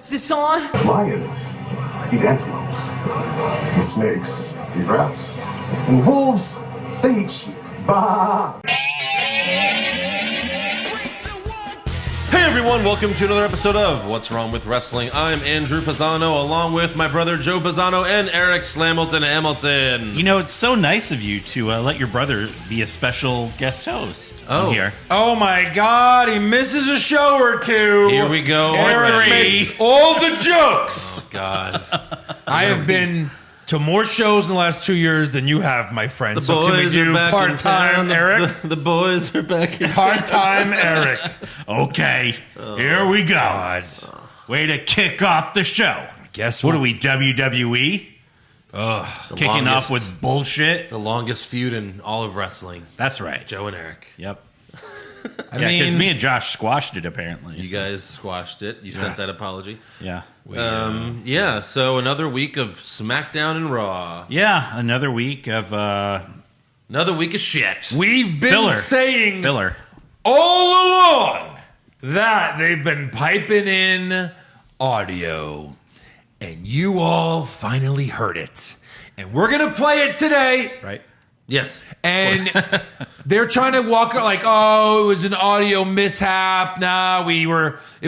Is this on? Lions eat antelopes. And snakes eat rats. And wolves, they eat sheep. Bah! Hey everyone, welcome to another episode of What's Wrong with Wrestling. I'm Andrew Pisano, along with my brother Joe Pisano and Eric Slamilton Hamilton. You know, it's so nice of you to let your brother be a special guest host on here. Oh my God, he misses a show or two. Here we go. Eric makes all the jokes. Oh, God. I have been to more shows in the last 2 years than you have, my friend. The boys are back part-time in town. Eric? The boys are back in Part-time Eric. Okay, here we go. Way to kick off the show. Guess what are we, WWE? Kicking off with bullshit? The longest feud in all of wrestling. That's right. Joe and Eric. Yep. I Yeah, because mean, me and Josh squashed it, apparently. You guys squashed it. You sent that apology. Yeah. Yeah, so another week of SmackDown and Raw. Yeah, another week of Another week of shit. we've been saying filler. all along that they've been piping in audio, and you all finally heard it. And we're going to play it today. Right. Yes. And they're trying to walk like, oh, it was an audio mishap. Nah, it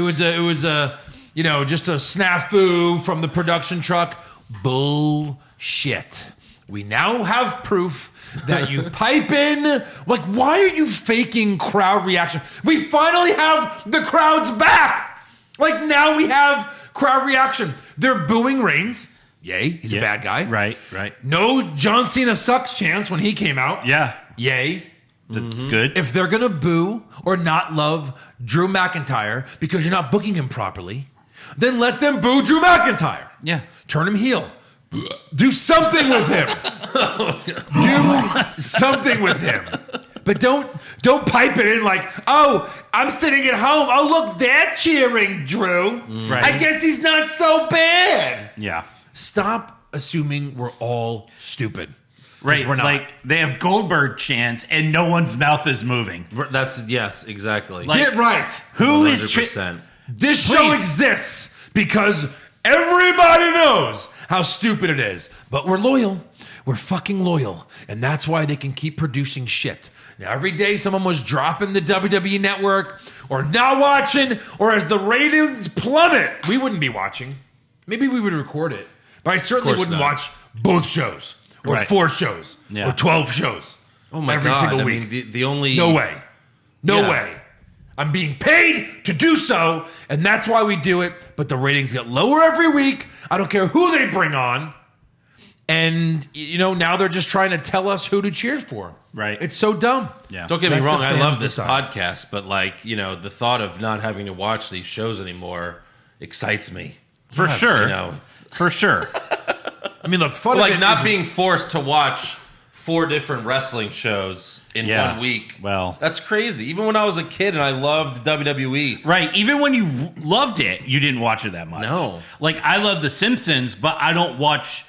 was a, you know, just a snafu from the production truck. Bullshit. We now have proof that you pipe in. Like, why are you faking crowd reaction? We finally have the crowds back. Like, now we have crowd reaction. They're booing Reigns. Yay, he's a bad guy. Right. No John Cena sucks chance when he came out. Yeah. Yay. That's good. If they're going to boo or not love Drew McIntyre because you're not booking him properly, then let them boo Drew McIntyre. Yeah. Turn him heel. Do something with him. Do something with him. But don't pipe it in like, oh, I'm sitting at home. Oh, look, they're cheering Drew. Right. I guess he's not so bad. Yeah. Stop assuming we're all stupid. Right, We're not. like they have Goldberg chants and no one's mouth is moving. Yes, exactly. Like, Get right. Who is 100%. This show exists because everybody knows how stupid it is. But we're loyal. We're fucking loyal. And that's why they can keep producing shit. Now, every day someone was dropping the WWE network or not watching, or as the ratings plummet, we wouldn't be watching. Maybe we would record it. But I certainly wouldn't watch both shows or 4 shows or 12 shows. Oh my every God. single I week. mean, the only... No way. No way. I'm being paid to do so, and that's why we do it. But the ratings get lower every week. I don't care who they bring on. And, you know, now they're just trying to tell us who to cheer for. Right. It's so dumb. Yeah. Don't get me Let wrong, the I fans love this decide. podcast, but like, you know, the thought of not having to watch these shows anymore excites me. For sure. You know, For sure. I mean, look, fun of like it not is- being forced to watch 4 different wrestling shows in Yeah. 1 week. Well, that's crazy. Even when I was a kid and I loved WWE. Right. Even when you loved it, you didn't watch it that much. No. Like, I love The Simpsons, but I don't watch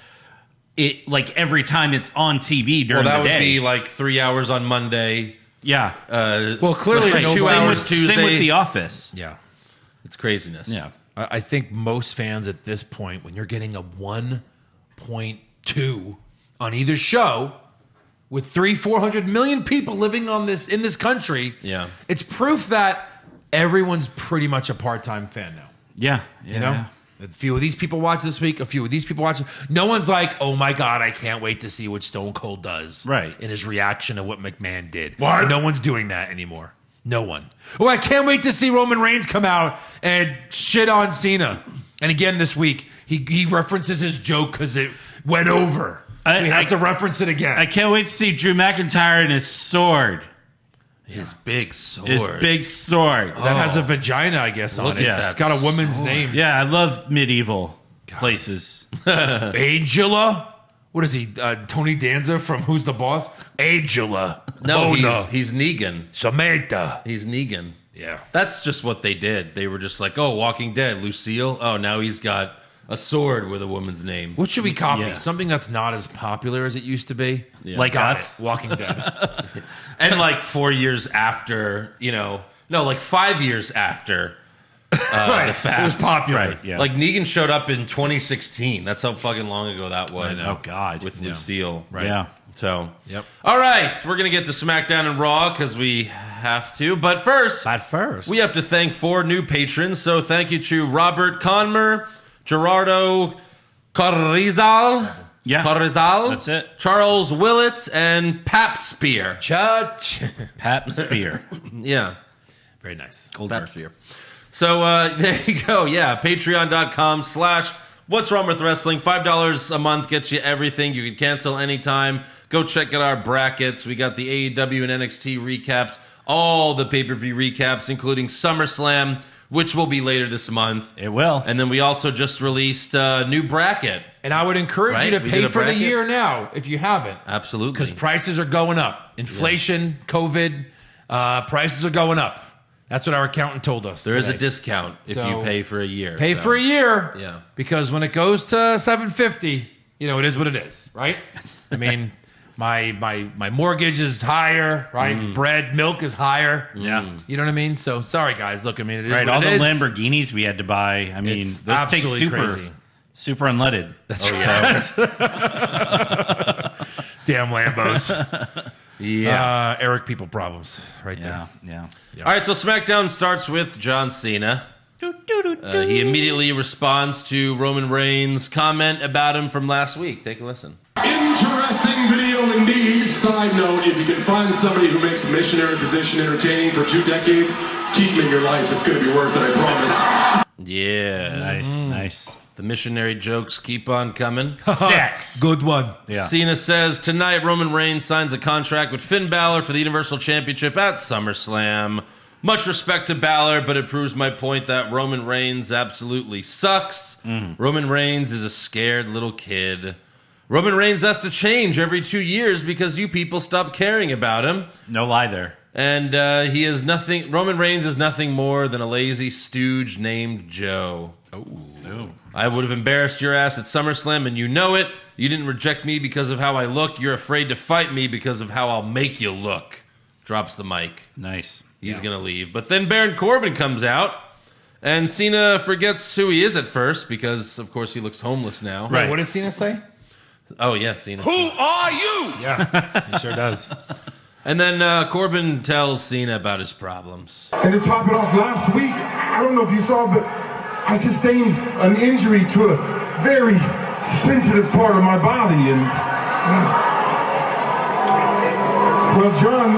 it like every time it's on TV during Well, that the day. would be like 3 hours on Monday. Yeah. Well, clearly Right. no 2 Same hours with, Tuesday. Same with The Office. Yeah. It's craziness. Yeah. I think most fans at this point, when you're getting a 1.2 on either show, with 400 million people living in this country, it's proof that everyone's pretty much a part-time fan now. Yeah. You know, a few of these people watch this week, a few of these people watch. No one's like, oh my God, I can't wait to see what Stone Cold does. Right. In his reaction to what McMahon did. What? No one's doing that anymore. No one. Oh, I can't wait to see Roman Reigns come out and shit on Cena. And again this week, he references his joke because it went over. He has to reference it again. I can't wait to see Drew McIntyre and his sword. His big sword. His big sword. That has a vagina, I guess, on it. at It's got a woman's name. Yeah, I love medieval places. Angela? What is he? Tony Danza from Who's the Boss? Angela. No, Mona. he's Negan. Samantha. He's Negan. Yeah. That's just what they did. They were just like, oh, Walking Dead, Lucille. Oh, now he's got a sword with a woman's name. What should we copy? Yeah. Something that's not as popular as it used to be? Yeah. Like Got us. it. Walking Dead. And like 4 years after, like 5 years after the fats. It was popular. Right, yeah. Like Negan showed up in 2016. That's how fucking long ago that was. Oh, God. With Lucille. Right. Yeah. So, Yep. All right, we're gonna get to SmackDown and Raw because we have to. But first, we have to thank 4 new patrons. So thank you to Robert Conmer, Gerardo Carrizal. Yeah. Carrizal. That's it. Charles Willett and Pap Spear. Church. Pap Spear. Yeah. Very nice. Goldberg. Pap Spear. So there you go. Yeah. Patreon.com/What's Wrong with Wrestling. $5 a month gets you everything. You can cancel anytime. Go check out our brackets. We got the AEW and NXT recaps, all the pay-per-view recaps, including SummerSlam, which will be later this month. It will. And then we also just released a new bracket. And I would encourage you to We pay did a for the bracket? year now if you haven't. Absolutely. Because prices are going up. Inflation, COVID, prices are going up. That's what our accountant told us. There is a today. discount if So, you pay for a year. Pay for a year. Yeah. Because when it goes to $750, it is what it is, right? I mean, my mortgage is higher, right? Bread, milk is higher. Yeah. You know what I mean? So sorry, guys. Look, I mean, it is Right, what all it the is. Lamborghinis we had to buy. I mean, It's those take absolutely super, crazy. super unleaded. That's right. Damn Lambos. Yeah. Eric people problems right Yeah, there. yeah. All right, so SmackDown starts with John Cena. He immediately responds to Roman Reigns' comment about him from last week. Take a listen. Interesting video indeed. Side note, if you can find somebody who makes missionary position entertaining for 2 decades, keep him in your life. It's going to be worth it, I promise. Yeah. Nice. The missionary jokes keep on coming. Sex. Good one. Yeah. Cena says, tonight Roman Reigns signs a contract with Finn Balor for the Universal Championship at SummerSlam. Much respect to Balor, but it proves my point that Roman Reigns absolutely sucks. Roman Reigns is a scared little kid. Roman Reigns has to change every 2 years because you people stop caring about him. No lie there. And he is nothing. Roman Reigns is nothing more than a lazy stooge named Joe. Oh. I would have embarrassed your ass at SummerSlam, and you know it. You didn't reject me because of how I look. You're afraid to fight me because of how I'll make you look. Drops the mic. Nice. He's going to leave. But then Baron Corbin comes out, and Cena forgets who he is at first because, of course, he looks homeless now. Right. What does Cena say? Oh, yeah, Cena. Who are you? Yeah, he sure does. And then Corbin tells Cena about his problems. And to top it off, last week, I don't know if you saw, but I sustained an injury to a very sensitive part of my body. And, well, John,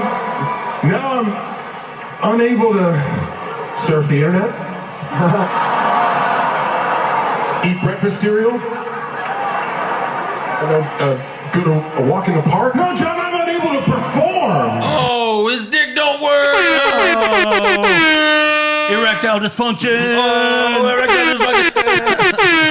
now I'm unable to surf the internet, eat breakfast cereal, go to a walk in the park. No, John, I'm unable to perform. Oh, his dick don't work! Erectile dysfunction.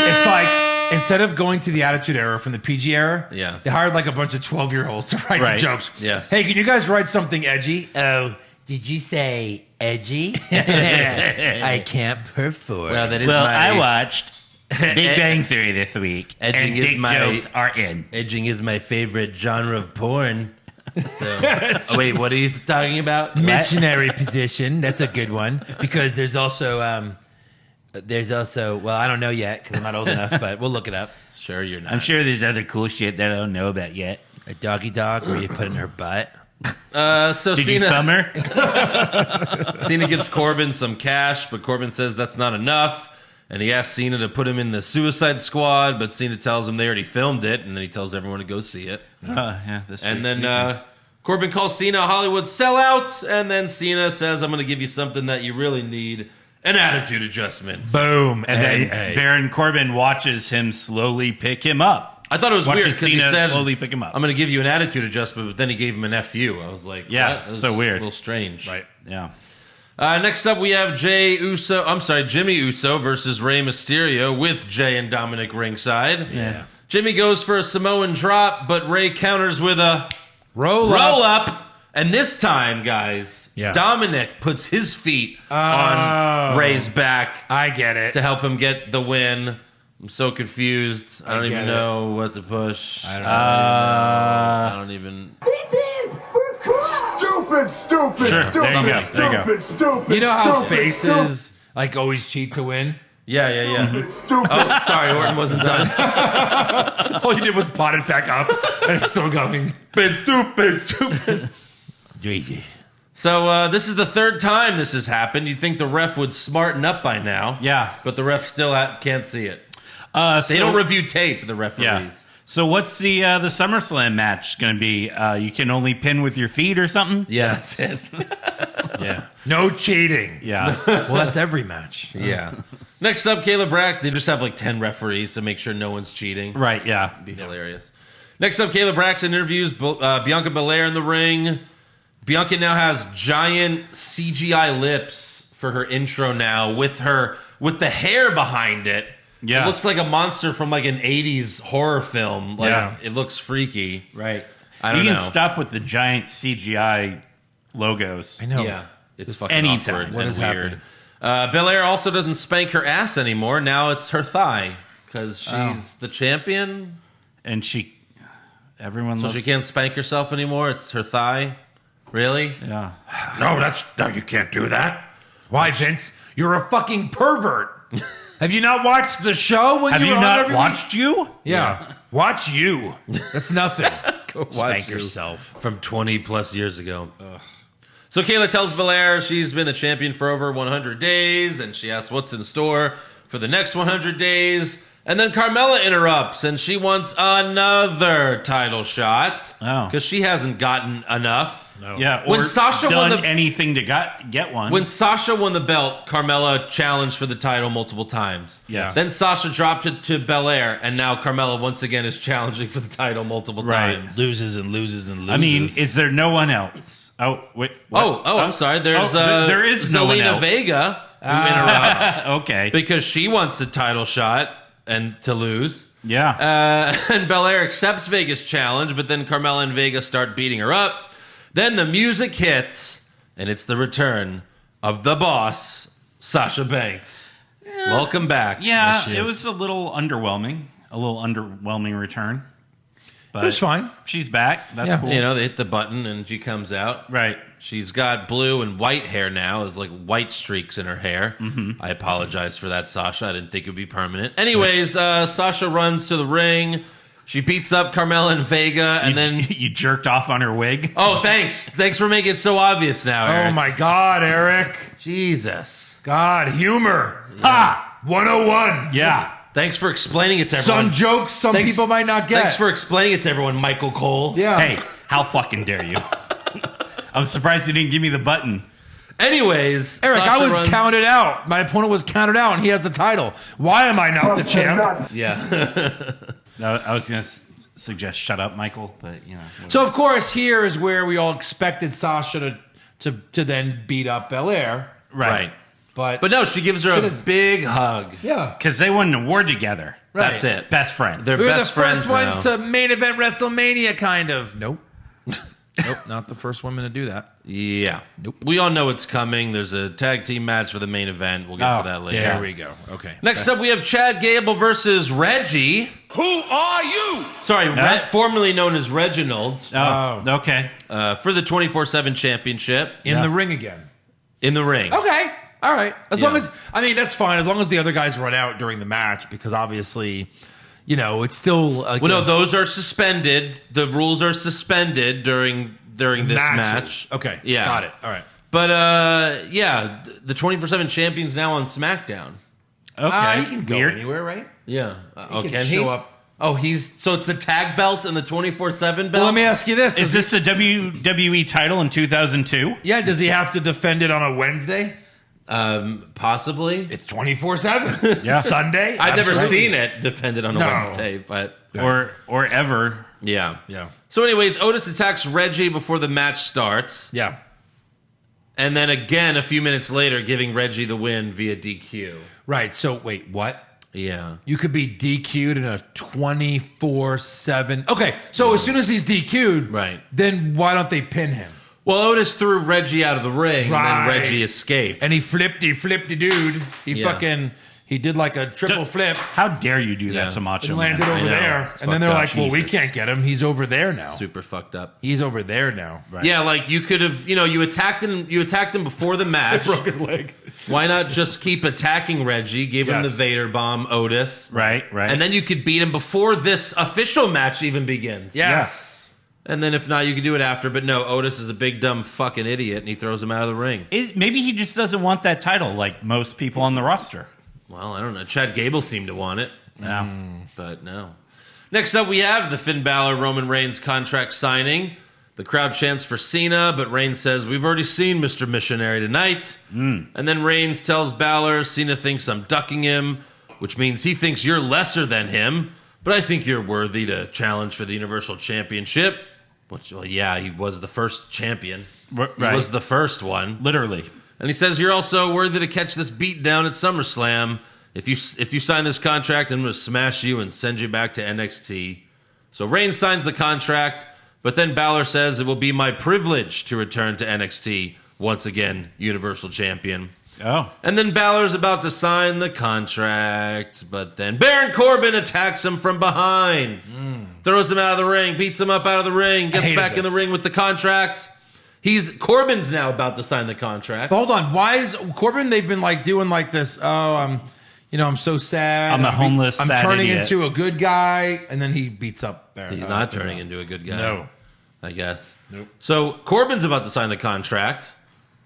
It's like, instead of going to the Attitude Era from the PG era, Yeah. they hired like a bunch of 12-year-olds to write Right. the jokes. Yes. Hey, can you guys write something edgy? Oh, did you say edgy? I can't perform. Well, that is Well, my... I watched Big Bang Theory this week, Edging and is dick my- jokes are in. Edging is my favorite genre of porn. So. Oh, wait, what are you talking about? Missionary position. That's a good one because there's also well, I don't know yet because I'm not old enough, but we'll look it up. Sure, you're not. I'm sure there's other cool shit that I don't know about yet. A doggy dog where you put in her butt. So Did you thumb Cena, her? Cena gives Corbin some cash, but Corbin says that's not enough. And he asks Cena to put him in the Suicide Squad, but Cena tells him they already filmed it, and then he tells everyone to go see it. Yeah, this And week. then Corbin calls Cena a Hollywood sellout, and then Cena says, I'm going to give you something that you really need, an attitude adjustment. Boom. And then Baron Corbin watches him slowly pick him up. I thought it was weird Watches because he Cena said, slowly pick him up. I'm going to give you an attitude adjustment, but then he gave him an FU. I was like, Yeah, what? That was so weird. A little strange. Right. Yeah. Next up, we have Jimmy Uso versus Rey Mysterio with Jay and Dominic ringside. Yeah. Jimmy goes for a Samoan drop, but Rey counters with a Roll up. And this time, guys, Yeah. Dominic puts his feet on Rey's back I get it. to help him get the win. I'm so confused. I don't get even it. know what to push. I don't even. This is stupid, Sure, there you go, there you go. stupid. You know how stupid, faces Like always cheat to win. Yeah. It's stupid. Oh, sorry, Orton wasn't done. All you did was pot it back up, and it's still going. Stupid. So this is the third time this has happened. You'd think the ref would smarten up by now. Yeah. But the ref still can't see it. They They don't review tape, the referees. Yeah. So what's the SummerSlam match going to be? You can only pin with your feet or something? Yes. Yeah. No cheating. Yeah. Well, that's every match. Yeah. Next up, Kayla Braxton. They just have like 10 referees to make sure no one's cheating. Right, yeah. Be hilarious. Next up, Kayla Braxton interviews Bianca Belair in the ring. Bianca now has giant CGI lips for her intro now with the hair behind it. Yeah. It looks like a monster from like an 80s horror film. Like, Yeah. It looks freaky. Right. I don't You know. can stop with the giant CGI logos. I know. Yeah. It's fucking anytime. awkward What and is weird. happening? Belair also doesn't spank her ass anymore. Now it's her thigh because she's the champion. And everyone So loves... she can't spank herself anymore. It's her thigh. Really? Yeah. No, you can't do that. Why, Vince? You're a fucking pervert. Have you not watched the show? Have you were on not every watched you? week? Yeah. Watch you. That's nothing. Spank yourself. From 20 plus years ago. So Kayla tells Belair she's been the champion for over 100 days, and she asks what's in store for the next 100 days. And then Carmella interrupts, and she wants another title shot Oh. because she hasn't gotten enough. Yeah. When Or Sasha done won the- anything to get one. When Sasha won the belt, Carmella challenged for the title multiple times. Yeah. Then Sasha dropped it to Belair, and now Carmella once again is challenging for the title multiple Right. times. Loses and loses and loses. I mean, is there no one else? Oh, wait. what? Oh, I'm sorry. There's there is no one Zelina else. Vega who interrupts Okay. because she wants a title shot and to lose. Yeah. And Belair accepts Vega's challenge, but then Carmella and Vega start beating her up. Then the music hits, and it's the return of the boss, Sasha Banks. Welcome back. Yeah, she it is. was a little underwhelming return. But it was fine. She's back. That's Yeah. cool. You know, they hit the button, and she comes out. Right. She's got blue and white hair now. There's like white streaks in her hair. I apologize for that, Sasha. I didn't think it would be permanent. Anyways, Sasha runs to the ring. She beats up Carmella and Vega, and then... You jerked off on her wig. Oh, thanks. Thanks for making it so obvious now, Eric. Oh, my God, Eric. Jesus. God, humor. Ha! 101. Yeah. Thanks for explaining it to everyone. Some jokes some Thanks- people might not get. Thanks for explaining it to everyone, Michael Cole. Yeah. Hey, how fucking dare you? I'm surprised you didn't give me the button. Anyways, Eric, Sasha I was runs- counted out. My opponent was counted out, and he has the title. Why am I not the champ? Yeah. No, I was going to suggest shut up, Michael, but you know. whatever. So, of course, here is where we all expected Sasha to then beat up Belair. right. But But no, she gives her a Should've- big hug. yeah. Because they won an award together. Right. That's it. Best friends. They're We were the best first friends ones now. to main event WrestleMania, kind of. Nope. Nope, not the first women to do that. Yeah. We all know it's coming. There's a tag team match for the main event. We'll get to that later. There we go. Okay. Next up, we have Chad Gable versus Reggie. Who are you? Sorry, formerly known as Reginald, Oh, okay. for the 24/7 championship In the ring again. in the ring. Okay. All right. As Yeah. long as, I mean, that's fine. As long as the other guys run out during the match, because obviously, you know, it's still. Like Well, no, those are suspended. The rules are suspended during this match. Okay. Yeah. Got it. All right. But yeah, the 24/7 champion's now on SmackDown. Okay. He can go Weird. anywhere, right? Yeah. He Can can he? show up. Oh, so it's the tag belt and the 24/7 belt. Well, let me ask you this: Is this a WWE title in 2002? Yeah. Does he have to defend it on a Wednesday? Possibly. It's 24/7. Yeah. Sunday. I've never Absolutely. seen it defended on a No. Wednesday, but Or ever. yeah. Yeah. So, anyways, Otis attacks Reggie before the match starts, Yeah. and then again a few minutes later, giving Reggie the win via DQ. Right. So wait, what? Yeah. You could be DQ'd in a 24/7. Okay. So as soon as he's DQ'd, Right. then why don't they pin him? Well, Otis threw Reggie out of the ring, and Right. then Reggie escaped. And he flipped, dude. He Yeah. fucking, He did like a triple flip How dare you do Yeah. that to Macho and Man? landed over know. there. It's And then fucked they're up. like, well, we Jesus. can't get him. He's over there now. Super fucked up. He's over there now. Right. Yeah, like you could have, you attacked him. You attacked him before the match. Broke his leg. Why not just keep attacking Reggie? Give him the Yes. Vader bomb, Otis. Right. And then you could beat him before this official match even begins. Yes. And then if not, you could do it after. But no, Otis is a big dumb fucking idiot, and he throws him out of the ring. Maybe he just doesn't want that title like most people on the roster. Well, I don't know. Chad Gable seemed to want it, Yeah. but no. Next up, we have the Finn Balor Roman Reigns contract signing. The crowd chants for Cena, but Reigns says, "We've already seen Mr. Missionary tonight." And then Reigns tells Balor, "Cena thinks I'm ducking him, which means he thinks you're lesser than him, but I think you're worthy to challenge for the Universal Championship." Which, well, yeah, he was the first champion. Right. He was the first one. Literally. And he says, "You're also worthy to catch this beat down at SummerSlam. If you sign this contract, I'm going to smash you and send you back to NXT." So Reigns signs the contract, but then Balor says, "It will be my privilege to return to NXT once again, Universal Champion." Oh. And then Balor's about to sign the contract, but then Baron Corbin attacks him from behind, throws him out of the ring, beats him up out of the ring, gets hated back in the this. ring with the contract. Corbin's now about to sign the contract. But hold on. Why is Corbin? They've been like doing like this. Oh, I'm so sad. I'm a homeless, I'm sad turning idiot. into a good guy, and then he beats up there. He's not turning into a good guy. No. I guess. Nope. So Corbin's about to sign the contract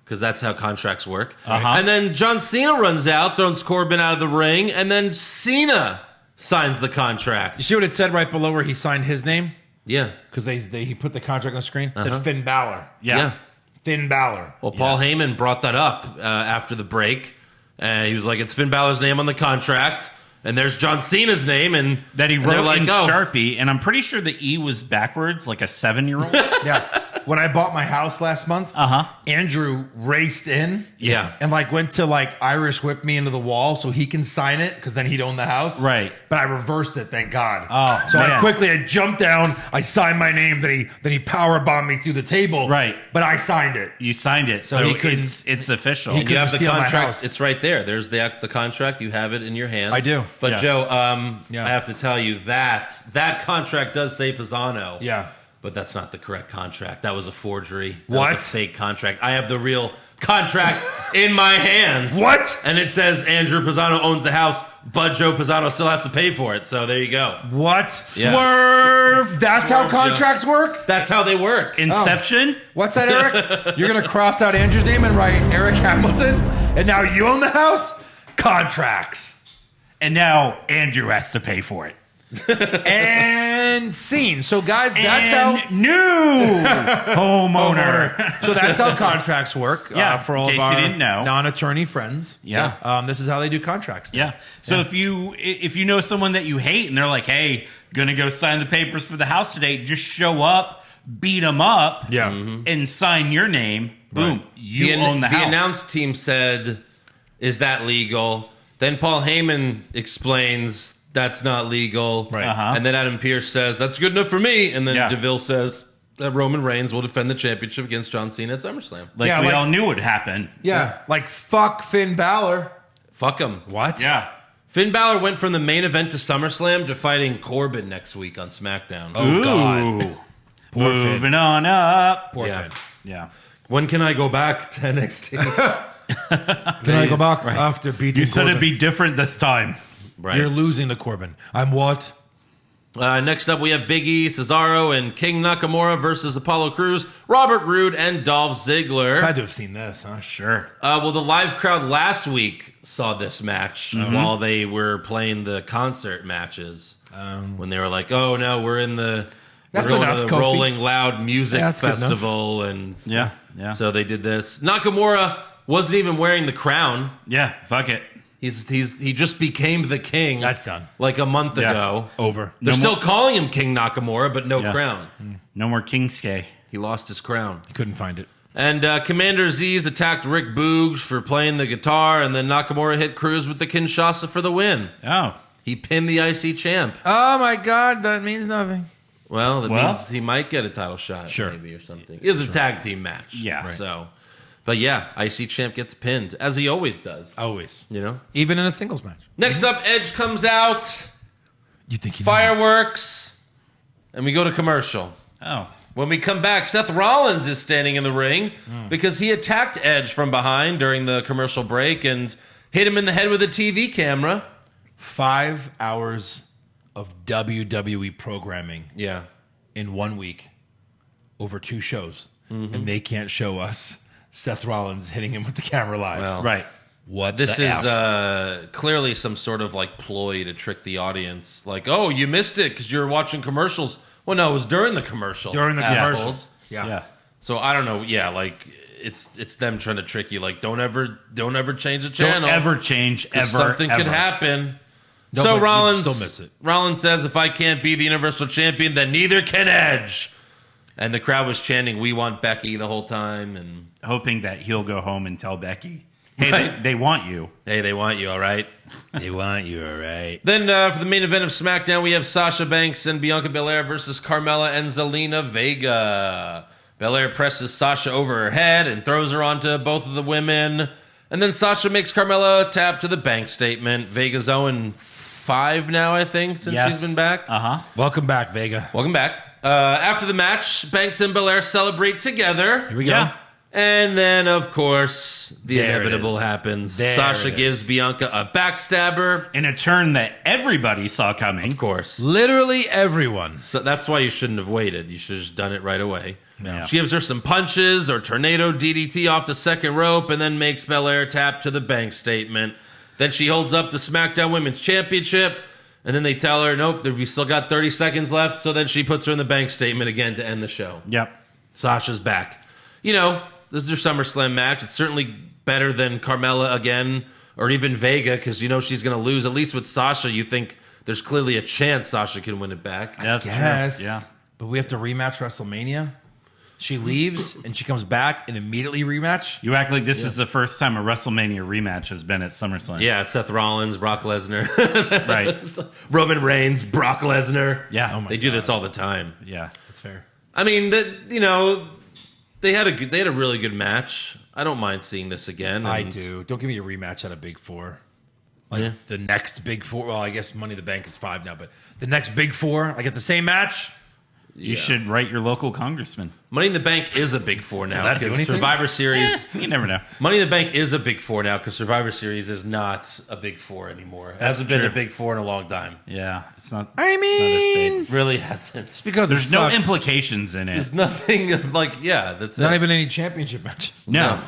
because that's how contracts work. Uh-huh. And then John Cena runs out, throws Corbin out of the ring, and then Cena signs the You contract. see what it said right below where he signed his name? Yeah. Because he put the contract on the screen. It said Finn Balor. Yeah. Finn Balor. Well, Paul Heyman brought that up after the break. He was like, "It's Finn Balor's name on the contract." And there's John Cena's name, and That he and they're wrote in "Oh." Sharpie, and I'm pretty sure the E was backwards, like a 7-year-old. Yeah. When I bought my house last month, Andrew raced in. Yeah. And went to Irish whip me into the wall so he can sign it because then he'd own the house. Right. But I reversed it, thank God. Oh, so man. I jumped down, I signed my name, then he power bombed me through the table. Right. But I signed it. You signed it, so he couldn't- it's official. he You couldn't have the steal my contract. house. It's right there. There's the contract. You have it in your hands. I do. But Yeah. Joe, Yeah. I have to tell you that contract does say Pisano. Yeah. But that's not the correct contract. That was a forgery. That What? was a fake contract. I have the real contract in my hands. What? And it says Andrew Pisano owns the house, but Joe Pisano still has to pay for it. So there you go. What? Yeah. Swerve! That's Swerve, how contracts work? That's how they work. Inception? What's that, Eric? You're going to cross out Andrew's name and write Eric Hamilton? And now you own the house? Contracts. And now Andrew has to pay for it. And scene. So, guys, that's how... new homeowner. So that's how contracts work. Yeah, for in all of case you our didn't know. non-attorney friends. Yeah. This is how they do contracts. now. Yeah. So if you know someone that you hate and they're like, "Hey, gonna go sign the papers for the house today," just show up, beat them up, Yeah. and sign your name. Boom, you own the house. The announce team said, "Is that legal?" Then Paul Heyman explains that's not legal. Right. Uh-huh. And then Adam Pearce says, "That's good enough for me." And then Yeah. DeVille says that Roman Reigns will defend the championship against John Cena at SummerSlam. Like Yeah, we like- all knew would happen. Yeah. Like, fuck Finn Balor. Fuck him. What? Yeah. Finn Balor went from the main event to SummerSlam to fighting Corbin next week on SmackDown. Oh, God. Ooh. Poor Finn. Moving on up. Poor Yeah. Finn. Yeah. When can I go back to NXT? Can I go back after beating You said Corbin? it'd be different this time. Right. You're losing to Corbin. I'm what? Next up, we have Big E, Cesaro, and King Nakamura versus Apollo Crews, Robert Roode, and Dolph Ziggler. Had to have seen this, huh? Sure. Well, the live crowd last week saw this match while they were playing the concert matches. When they were like, "Oh no, we're in the That's we're going enough, to the Kofi. Rolling Loud Music Yeah, that's good enough. Festival," and Yeah. Yeah. so they did this. Nakamura wasn't even wearing the crown. Yeah. Fuck it. He just became the king. That's done. like a month Yeah. ago. Over. They're No still more- calling him King Nakamura, but no Yeah. crown. No more Kingsuke. He lost his crown. Couldn't find it. And Commander Z's attacked Rick Boogs for playing the guitar, and then Nakamura hit Cruz with the Kinshasa for the win. Oh. He pinned the IC champ. Oh, my God. That means nothing. Well, that Well. means he might get a title shot, Sure. maybe, or something. It was a tag team match. Yeah. Right. So, But yeah, IC champ gets pinned, as he always does. Always. You know? Even in a singles match. Next up, Edge comes out, You think you fireworks, and we go to commercial. Oh. When we come back, Seth Rollins is standing in the ring because he attacked Edge from behind during the commercial break and hit him in the head with a TV camera. 5 hours of WWE programming in 1 week over 2 shows, and they can't show us Seth Rollins hitting him with the camera live. Well, Right. What This the is F? clearly some sort of like ploy to trick the audience. Like, oh, you missed it because you were watching commercials. Well, no, it was during the commercial. During the assholes. commercials. Yeah. So I don't know. Yeah, like it's them trying to trick you. Like, don't ever change the Don't channel. ever change, 'cause ever. something could ever. happen. No, So but you'd Rollins still miss it. Rollins says, if I can't be the Universal Champion, then neither can Edge. And the crowd was chanting, "We want Becky" the whole time. And Hoping that he'll go home and tell Becky, hey, Right. they want you. hey, they want you, all right. They want you, all right. Then for the main event of SmackDown, we have Sasha Banks and Bianca Belair versus Carmella and Zelina Vega. Belair presses Sasha over her head and throws her onto both of the women. And then Sasha makes Carmella tap to the bank statement. Vega's 0-5 now, I think, since she's been back. Uh-huh. Welcome back, Vega. Welcome back. After the match, Banks and Belair celebrate together. Here we go. Yeah. And then, of course, the There it inevitable is. happens. There Sasha it gives is. Bianca a backstabber. In a turn that everybody saw coming. Of course. Literally everyone. So that's why you shouldn't have waited. You should have just done it right away. Yeah. She gives her some punches or tornado DDT off the second rope and then makes Belair tap to the bank statement. Then she holds up the SmackDown Women's Championship. And then they tell her, nope, we still got 30 seconds left. So then she puts her in the bank statement again to end the show. Yep. Sasha's back. You know, this is her SummerSlam match. It's certainly better than Carmella again or even Vega because you know she's going to lose. At least with Sasha, you think there's clearly a chance Sasha can win it back. That's Yes. true. Yeah. But we have to rematch WrestleMania. She leaves and she comes back and immediately rematch. You act like this is the first time a WrestleMania rematch has been at SummerSlam. Yeah, Seth Rollins, Brock Lesnar, Right. Roman Reigns, Brock Lesnar. Yeah. Oh my They do this all the time. Yeah. That's fair. I mean, they had a really good match. I don't mind seeing this again. I and- do. Don't give me a rematch at a Big Four. Like Yeah. the next Big Four. Well, I guess Money in the Bank is 5 now, but the next Big Four, like at the same match. You should write your local congressman. Money in the Bank is a Big Four now Will that do because anything? Survivor Series. You never know. Money in the Bank is a Big Four now because Survivor Series is not a Big Four anymore. It hasn't been true. a Big Four in a long time. Yeah. It's not. I it's mean, not as big. Really hasn't. because There's it no sucks. implications in it. There's nothing of that's Not it. even any championship matches. No.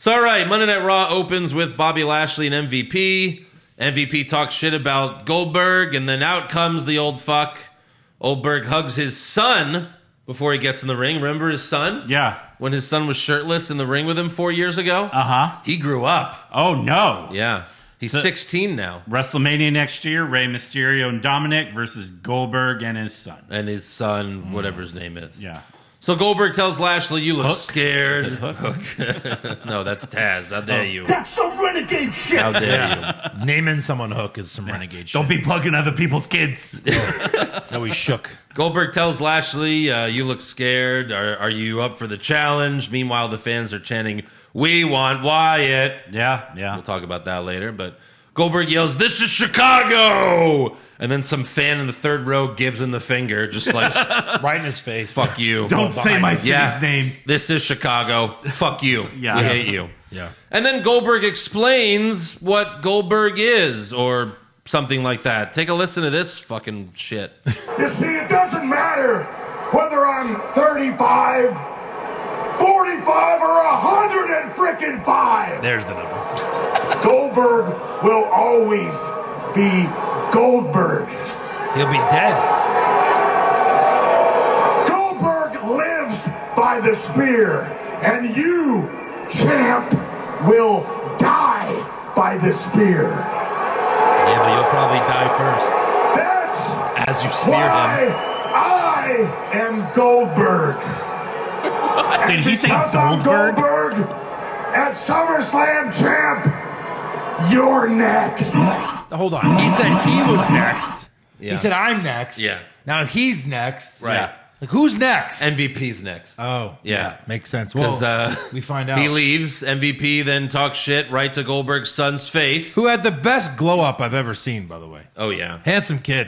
So, all right, Monday Night Raw opens with Bobby Lashley and MVP. MVP talks shit about Goldberg, and then out comes the old fuck. Goldberg hugs his son before he gets in the ring. Remember his son? Yeah. When his son was shirtless in the ring with him 4 years ago? Uh-huh. He grew up. Oh, no. Yeah. He's So- 16 now. WrestleMania next year, Rey Mysterio and Dominic versus Goldberg and his son. And his son, whatever his name is. Yeah. So Goldberg tells Lashley, you look Hook? scared. Hook. No, that's Taz. How dare you? That's some renegade shit. How dare you? Naming someone Hook is some renegade shit. Don't be plugging other people's kids. No, he shook. Goldberg tells Lashley, you look scared. Are you up for the challenge? Meanwhile, the fans are chanting, we want Wyatt. Yeah. We'll talk about that later. But Goldberg yells, this is Chicago. And then some fan in the third row gives him the finger, just like, Right in his face. fuck you. Don't say my city's Yeah. name. This is Chicago. Fuck you. Yeah. We hate you. Yeah. And then Goldberg explains what Goldberg is, or something like that. Take a listen to this fucking shit. You see, it doesn't matter whether I'm 35, 45, or 105. There's the number. Goldberg will always be Goldberg. He'll be dead. Goldberg lives by the spear, and you, champ, will die by the spear. Yeah, but you'll probably die first. That's As you spear why him. I am Goldberg. Did he say Because I'm Goldberg? Goldberg at SummerSlam, champ, you're next. Hold on. He said he was next. Yeah. He said I'm next. Yeah. Now he's next. Right. Yeah. Like, who's next? MVP's next. Oh, Yeah. makes sense. Well, we find out. He leaves. MVP then talks shit right to Goldberg's son's face. Who had the best glow up I've ever seen, by the way. Oh, yeah. Handsome kid.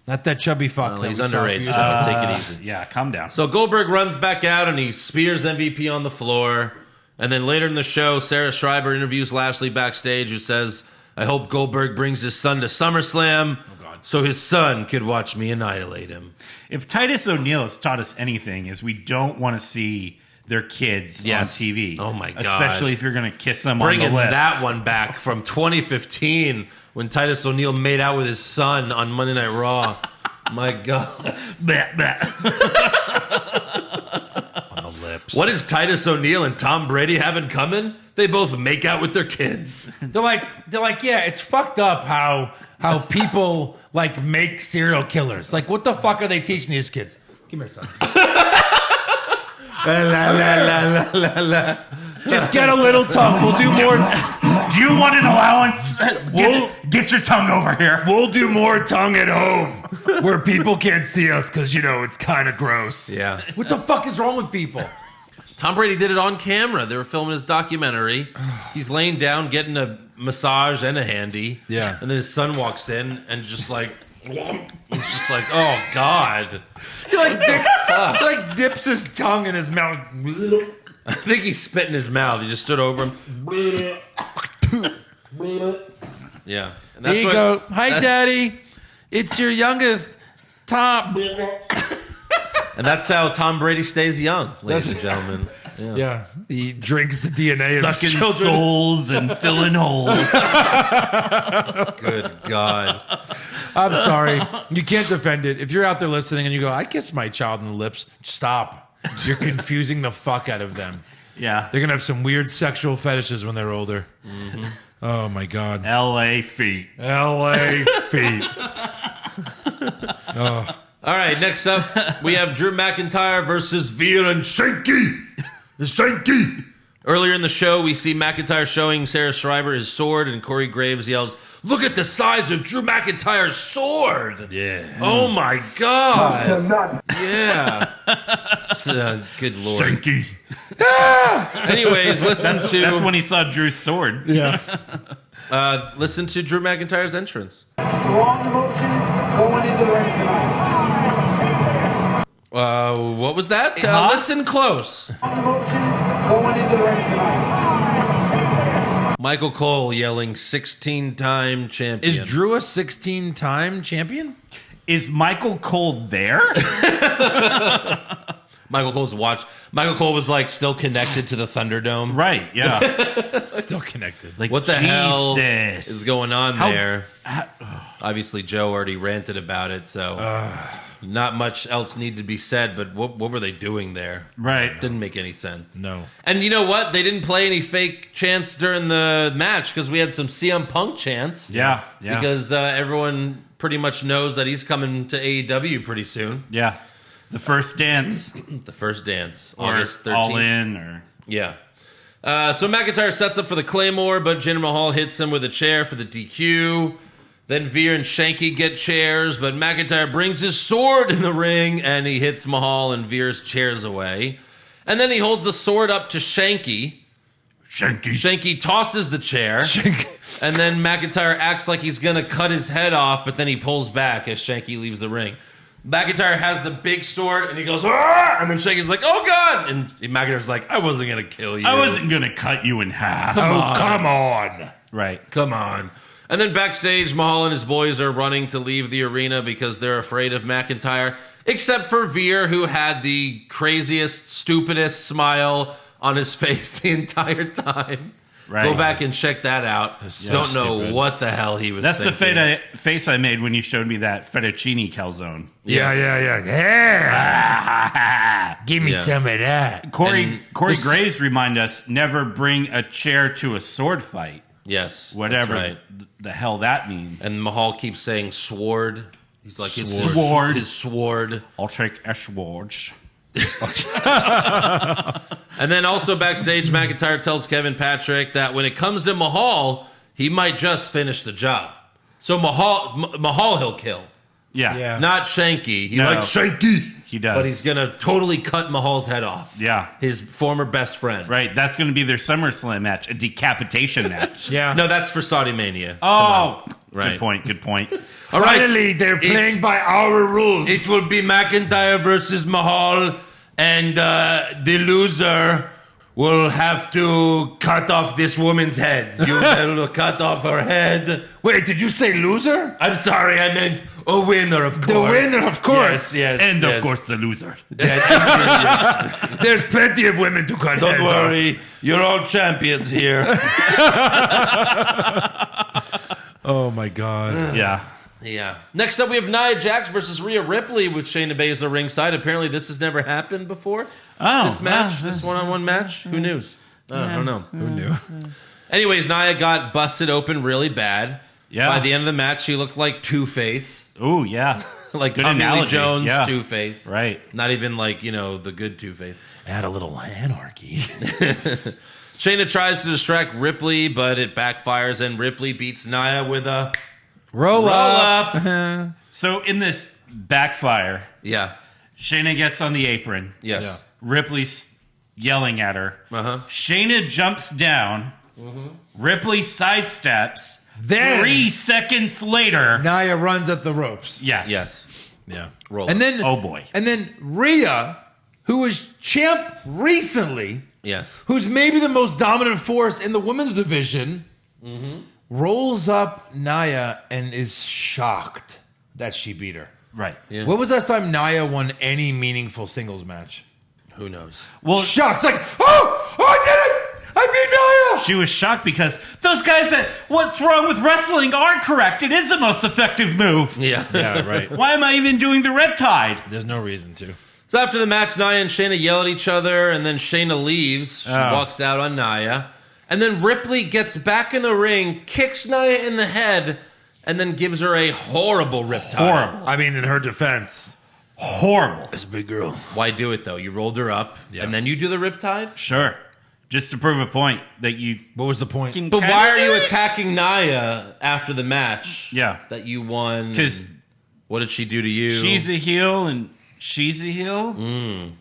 Not that chubby fuck. Well, he's that we saw a few underage. years ago. Take it easy. Yeah, calm down. So Goldberg runs back out and he spears MVP on the floor. And then later in the show, Sarah Schreiber interviews Lashley backstage, who says, I hope Goldberg brings his son to SummerSlam so his son could watch me annihilate him. If Titus O'Neil has taught us anything, is we don't want to see their kids on TV. Oh, my God. Especially if you're going to kiss them Bringing on the lips. that one back from 2015 when Titus O'Neil made out with his son on Monday Night Raw. My God. Bleh, bleh. On the lips. What does Titus O'Neil and Tom Brady have in common? They both make out with their kids. They're like, yeah, it's fucked up how people like make serial killers. Like, what the fuck are they teaching these kids? Give me your son. La, la, la, la, la, la. Just get a little tongue. We'll do more. Do you want an allowance? Get your tongue over here. We'll do more tongue at home where people can't see us because, it's kind of gross. Yeah. What the fuck is wrong with people? Tom Brady did it on camera. They were filming his documentary. He's laying down, getting a massage and a handy. Yeah. And then his son walks in and just like, he's just like, oh, God. He dips his tongue in his mouth. I think he spit in his mouth. He just stood over him. Yeah. And There you go. Hi, Daddy. It's your youngest, Tom. And that's how Tom Brady stays young, ladies and gentlemen. Yeah. He drinks the DNA of Sucking children. souls and filling holes. Good God. I'm sorry. You can't defend it. If you're out there listening and you go, I kiss my child on the lips, stop. You're confusing the fuck out of them. Yeah. They're going to have some weird sexual fetishes when they're older. Mm-hmm. Oh, my God. L.A. feet. L.A. feet. All right, next up, we have Drew McIntyre versus Veer and Shanky. The Shanky. Earlier in the show, we see McIntyre showing Sarah Schreiber his sword, and Corey Graves yells, "Look at the size of Drew McIntyre's sword!" Yeah. Oh my God! Yeah. Good Lord. Shanky. Anyways, That's when he saw Drew's sword. Yeah. listen to Drew McIntyre's entrance. Strong emotions going into the ring tonight. What was that? Huh? Listen close. Strong emotions going into the ring tonight. Michael Cole yelling 16-time champion. Is Drew a 16-time champion? Is Michael Cole there? Michael Cole's watch. Michael Cole was like still connected to the Thunderdome. Right, yeah. Still connected. Like, What the hell Jesus. is going on there? Obviously, Joe already ranted about it, so not much else needed to be said. But what were they doing there? Right. Didn't make any sense. No. And you know what? They didn't play any fake chants during the match because we had some CM Punk chants. Yeah. Because everyone pretty much knows that he's coming to AEW pretty soon. Yeah. The first dance. The first dance, Or August 13th. All In. Or Yeah. So McIntyre sets up for the Claymore, but Jinder Mahal hits him with a chair for the DQ. Then Veer and Shanky get chairs, but McIntyre brings his sword in the ring, and he hits Mahal and Veer's chairs away. And then he holds the sword up to Shanky. Shanky tosses the chair. And then McIntyre acts like he's going to cut his head off, but then he pulls back as Shanky leaves the ring. McIntyre has the big sword, and he goes, "Ah!" And then Shanky's like, "Oh, God!" And McIntyre's like, "I wasn't going to kill you. I wasn't going to cut you in half. Come on. Right. Come on." And then backstage, Mahal and his boys are running to leave the arena because they're afraid of McIntyre, except for Veer, who had the craziest, stupidest smile on his face the entire time. Right. Go back and check that out. Don't know stupid. what the hell he was That's thinking. the face I made when you showed me that fettuccine calzone. Yeah. Give me Yeah. some of that. Corey Graves remind us, never bring a chair to a sword fight. Yes. Whatever That's right. the hell that means. And Mahal keeps saying sword. He's like, it's his Sword. His sword. I'll take a sword. And then also backstage, McIntyre tells Kevin Patrick that when it comes to Mahal, he might just finish the job. So Mahal he'll kill. Yeah. Yeah. Not Shanky. He No. likes Shanky. He does. But he's going to totally cut Mahal's head off. Yeah. His former best friend. Right. That's going to be their SummerSlam match, a decapitation match. Yeah. No, that's for Saudi Mania. Oh, Right. Good point. All right. Finally, they're playing by our rules. It will be McIntyre versus Mahal, and the loser will have to cut off this woman's head. You will cut off her head. Wait, did you say loser? I'm sorry, I meant a winner, of course. The winner, of course. Yes, And, yes. of course, the loser. Yes. There's plenty of women to cut Don't heads worry, you're all champions here. Oh, my God. Yeah. Yeah. Next up, we have Nia Jax versus Rhea Ripley with Shayna Baszler ringside. Apparently, this has never happened before. Oh, This match, wow. this one-on-one match. Who knew? I don't know. Who knew? Anyways, Nia got busted open really bad. Yeah. By the end of the match, she looked like Two-Face. Oh, yeah. Like Good Tommy Lee analogy. Jones Yeah. Two-Face. Right. Not even like, the good Two-Face. Add a little anarchy. Shayna tries to distract Ripley, but it backfires, and Ripley beats Nia with a Roll up. up. So in this backfire, Yeah. Shayna gets on the apron. Yes. Yeah. Ripley's yelling at her. Uh-huh. Shayna jumps down. Ripley sidesteps. Then 3 seconds later. Nia runs at the ropes. Yes. Yes. Yeah. Roll And up. then, Oh, boy. And then Rhea, who was champ recently, Yes. who's maybe the most dominant force in the women's division, rolls up Nia and is shocked that she beat her. Right. Yeah. When was the last time Nia won any meaningful singles match? Who knows? Well, Shocked. It's like, oh, I did it! I beat Nia! she was shocked because those guys that what's wrong with wrestling are correct. It is the most effective move. Yeah. Yeah, right. Why am I even doing the Riptide? There's no reason to. So after the match, Nia and Shayna yell at each other, and then Shayna leaves. She walks out on Nia. And then Ripley gets back in the ring, kicks Nia in the head, and then gives her a horrible riptide. Horrible. I mean, in her defense, Horrible. it's a big girl. Why do it, though? You rolled her up, Yeah. and then you do the riptide? Sure. Just to prove a point that you What was the point? can But kinda why are do you it. attacking Nia after the match? Yeah. That you won. 'Cause what did she do to you? she's a heel and she's a heel?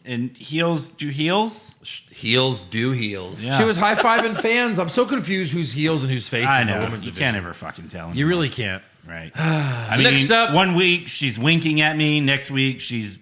And heels do heels? Heels do heels. Yeah. She was high-fiving fans. I'm so confused who's heels and who's faces I in the know. women's You division. can't ever fucking tell. You really can't. Right. I mean, Next up- one week she's winking at me. Next week she's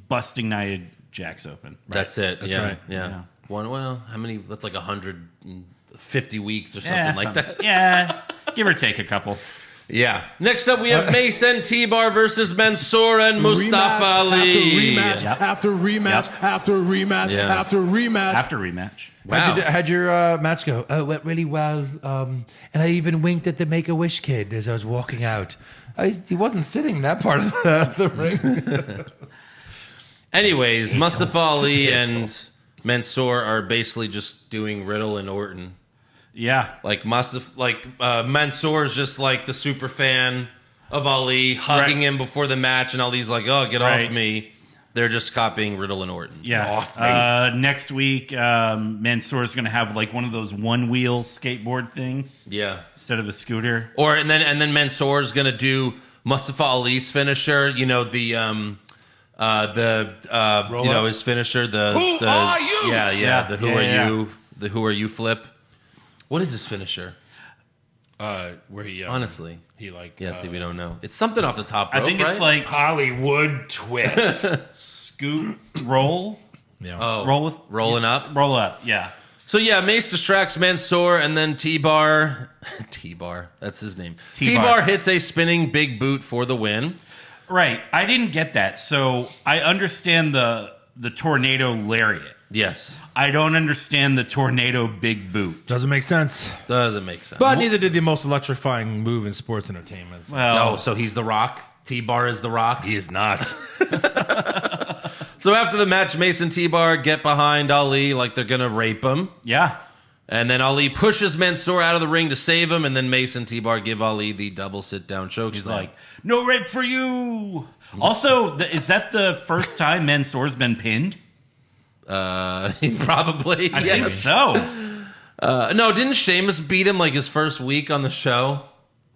busting Nia Jax open. That's it. That's yeah. right. Yeah. Yeah. Well, how many? That's like 150 weeks or something like that. Yeah. Give or take a couple. Yeah. Next up, we have Mason T-Bar versus Mansoor and Mustafa Ali. Rematch Yep. after rematch Yep. after rematch Yeah. after rematch. After rematch. Wow. How'd your match go? Oh, it went really well. And I even winked at the Make-A-Wish kid as I was walking out. He wasn't sitting that part of the ring. Anyways, Mustafa Ali and Mansoor are basically just doing Riddle and Orton. Yeah. Like Mansoor's just like the super fan of Ali, hugging Right. him before the match, and Ali's like, "Oh, get Right. off me." They're just copying Riddle and Orton. Yeah. Off me. Next week, Mansoor's going to have like one of those one-wheel skateboard things Yeah. instead of a scooter. And then Mansoor's gonna do Mustafa Ali's finisher. You know his finisher. Who are you? Yeah. Yeah, The who yeah, are yeah. you? The who are you flip. What is his finisher? Where he Honestly, he like yes. If you don't know, it's something off the top rope. I think it's right? like Hollywood twist. scoot, roll, oh, rolling up. Roll up, yeah. So yeah, Mace distracts Mansoor, and then T-Bar, that's his name. T-Bar. T-Bar hits a spinning big boot for the win. Right. I didn't get that. So I understand the tornado lariat. Yes, I don't understand the tornado big boot. Doesn't make sense. doesn't make sense. But neither did the most electrifying move in sports entertainment. Well, Oh, so he's the Rock. T-Bar is the Rock. He is not. So after the match, Mace and T-Bar get behind Ali like they're going to rape him. yeah. And then Ali pushes Mansoor out of the ring to save him. And then Mace and T-Bar give Ali the double sit-down choke. He's like, no rape for you. Also, is that the first time Mansoor's been pinned? probably. I yes. think so. No, didn't Sheamus beat him like his first week on the show?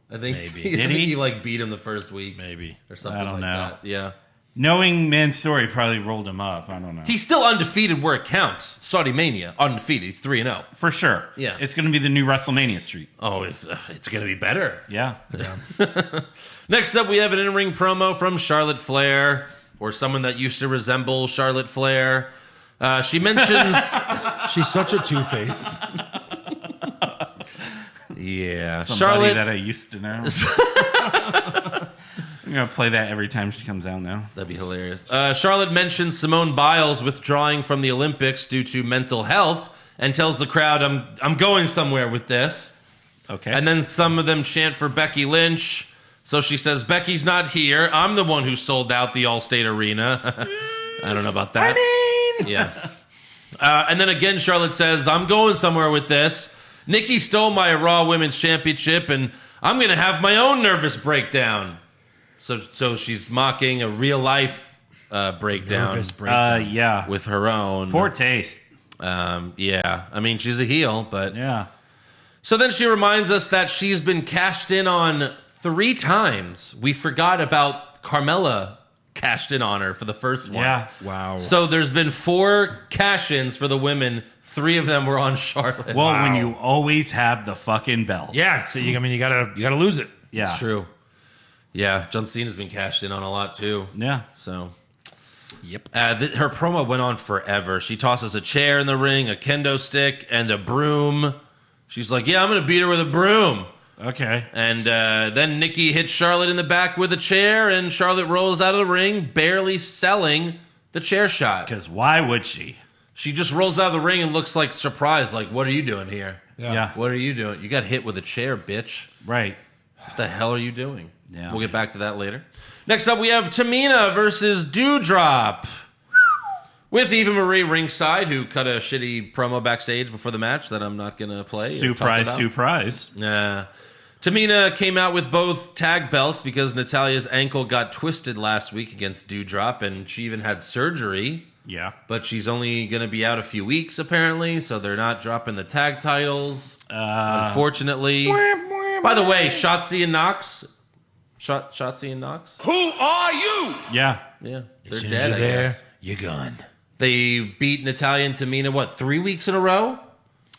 I think Maybe. I Did think he? he like beat him the first week Maybe. or something I don't like know. that. Yeah. Knowing Mansoor, probably rolled him up. I don't know. He's still undefeated where it counts. Saudi Mania, undefeated. He's 3-0. For sure. Yeah. It's going to be the new WrestleMania streak. Oh, it's going to be better. Yeah. Next up, we have an in-ring promo from Charlotte Flair, or someone that used to resemble Charlotte Flair. She mentions... She's such a two-face. Yeah. Somebody Charlotte... that I used to know. I'm going to play that every time she comes out now. That'd be hilarious. Charlotte mentions Simone Biles withdrawing from the Olympics due to mental health and tells the crowd, I'm going somewhere with this. Okay. And then some of them chant for Becky Lynch. So she says, Becky's not here. I'm the one who sold out the Allstate Arena. I don't know about that. Yeah. And then again, Charlotte says, I'm going somewhere with this. Nikki stole my Raw Women's Championship, and I'm going to have my own nervous breakdown. So she's mocking a real-life breakdown. Nervous breakdown. Yeah. With her own. Poor taste. Yeah. I mean, she's a heel, but... Yeah. So then she reminds us that she's been cashed in on 3 times. We forgot about Carmella cashed in on her for the first one. Yeah. Wow. So there's been 4 cash-ins for the women. 3 of them were on Charlotte. Well, when you always have the fucking belt. Yeah, so you gotta lose it. Yeah. It's true. Yeah, John Cena's been cashed in on a lot, too. Yeah. So... Yep. Her promo went on forever. She tosses a chair in the ring, a kendo stick, and a broom. She's like, yeah, I'm going to beat her with a broom. Okay. And then Nikki hits Charlotte in the back with a chair, and Charlotte rolls out of the ring, barely selling the chair shot. Because why would she? She just rolls out of the ring and looks like surprised, like, what are you doing here? Yeah. What are you doing? You got hit with a chair, bitch. Right. What the hell are you doing? Yeah. We'll get back to that later. Next up, we have Tamina versus Doudrop. With Eva Marie ringside, who cut a shitty promo backstage before the match that I'm not going to play. Surprise, surprise. Tamina came out with both tag belts because Natalia's ankle got twisted last week against Doudrop, and she even had surgery. Yeah. But she's only going to be out a few weeks, apparently, so they're not dropping the tag titles, unfortunately. By the way, Shotzi and Knox... Shotzi and Knox? Who are you? Yeah. Yeah, they're As soon as dead, you're I there, guess. you're gone. They beat Natalya and Tamina, 3 weeks in a row?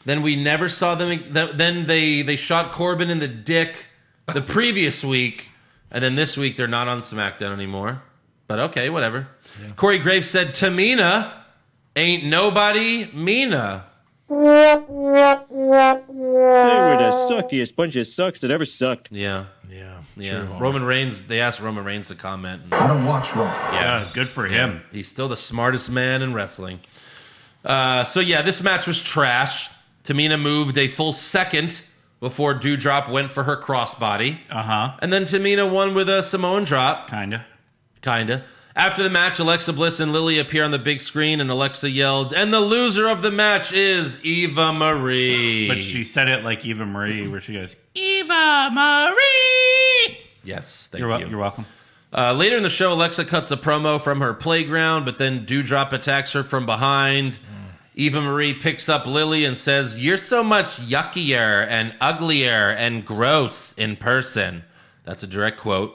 Then we never saw them. Then they shot Corbin in the dick the previous week. And then this week, they're not on SmackDown anymore. But okay, whatever. Yeah. Corey Graves said, Tamina ain't nobody Mina. They were the suckiest bunch of sucks that ever sucked. Yeah. True. Roman Reigns, they asked Roman Reigns to comment. I don't watch Raw. Yeah, good for him. He's still the smartest man in wrestling. This match was trash. Tamina moved a full second before Doudrop went for her crossbody. Uh-huh. And then Tamina won with a Samoan drop. Kinda. After the match, Alexa Bliss and Lily appear on the big screen, and Alexa yelled, and the loser of the match is Eva Marie. But she said it like Eva Marie, where she goes, Eva Marie! Yes, thank you. You're welcome. Later in the show, Alexa cuts a promo from her playground, but then Doudrop attacks her from behind. Eva Marie picks up Lily and says, you're so much yuckier and uglier and gross in person. That's a direct quote.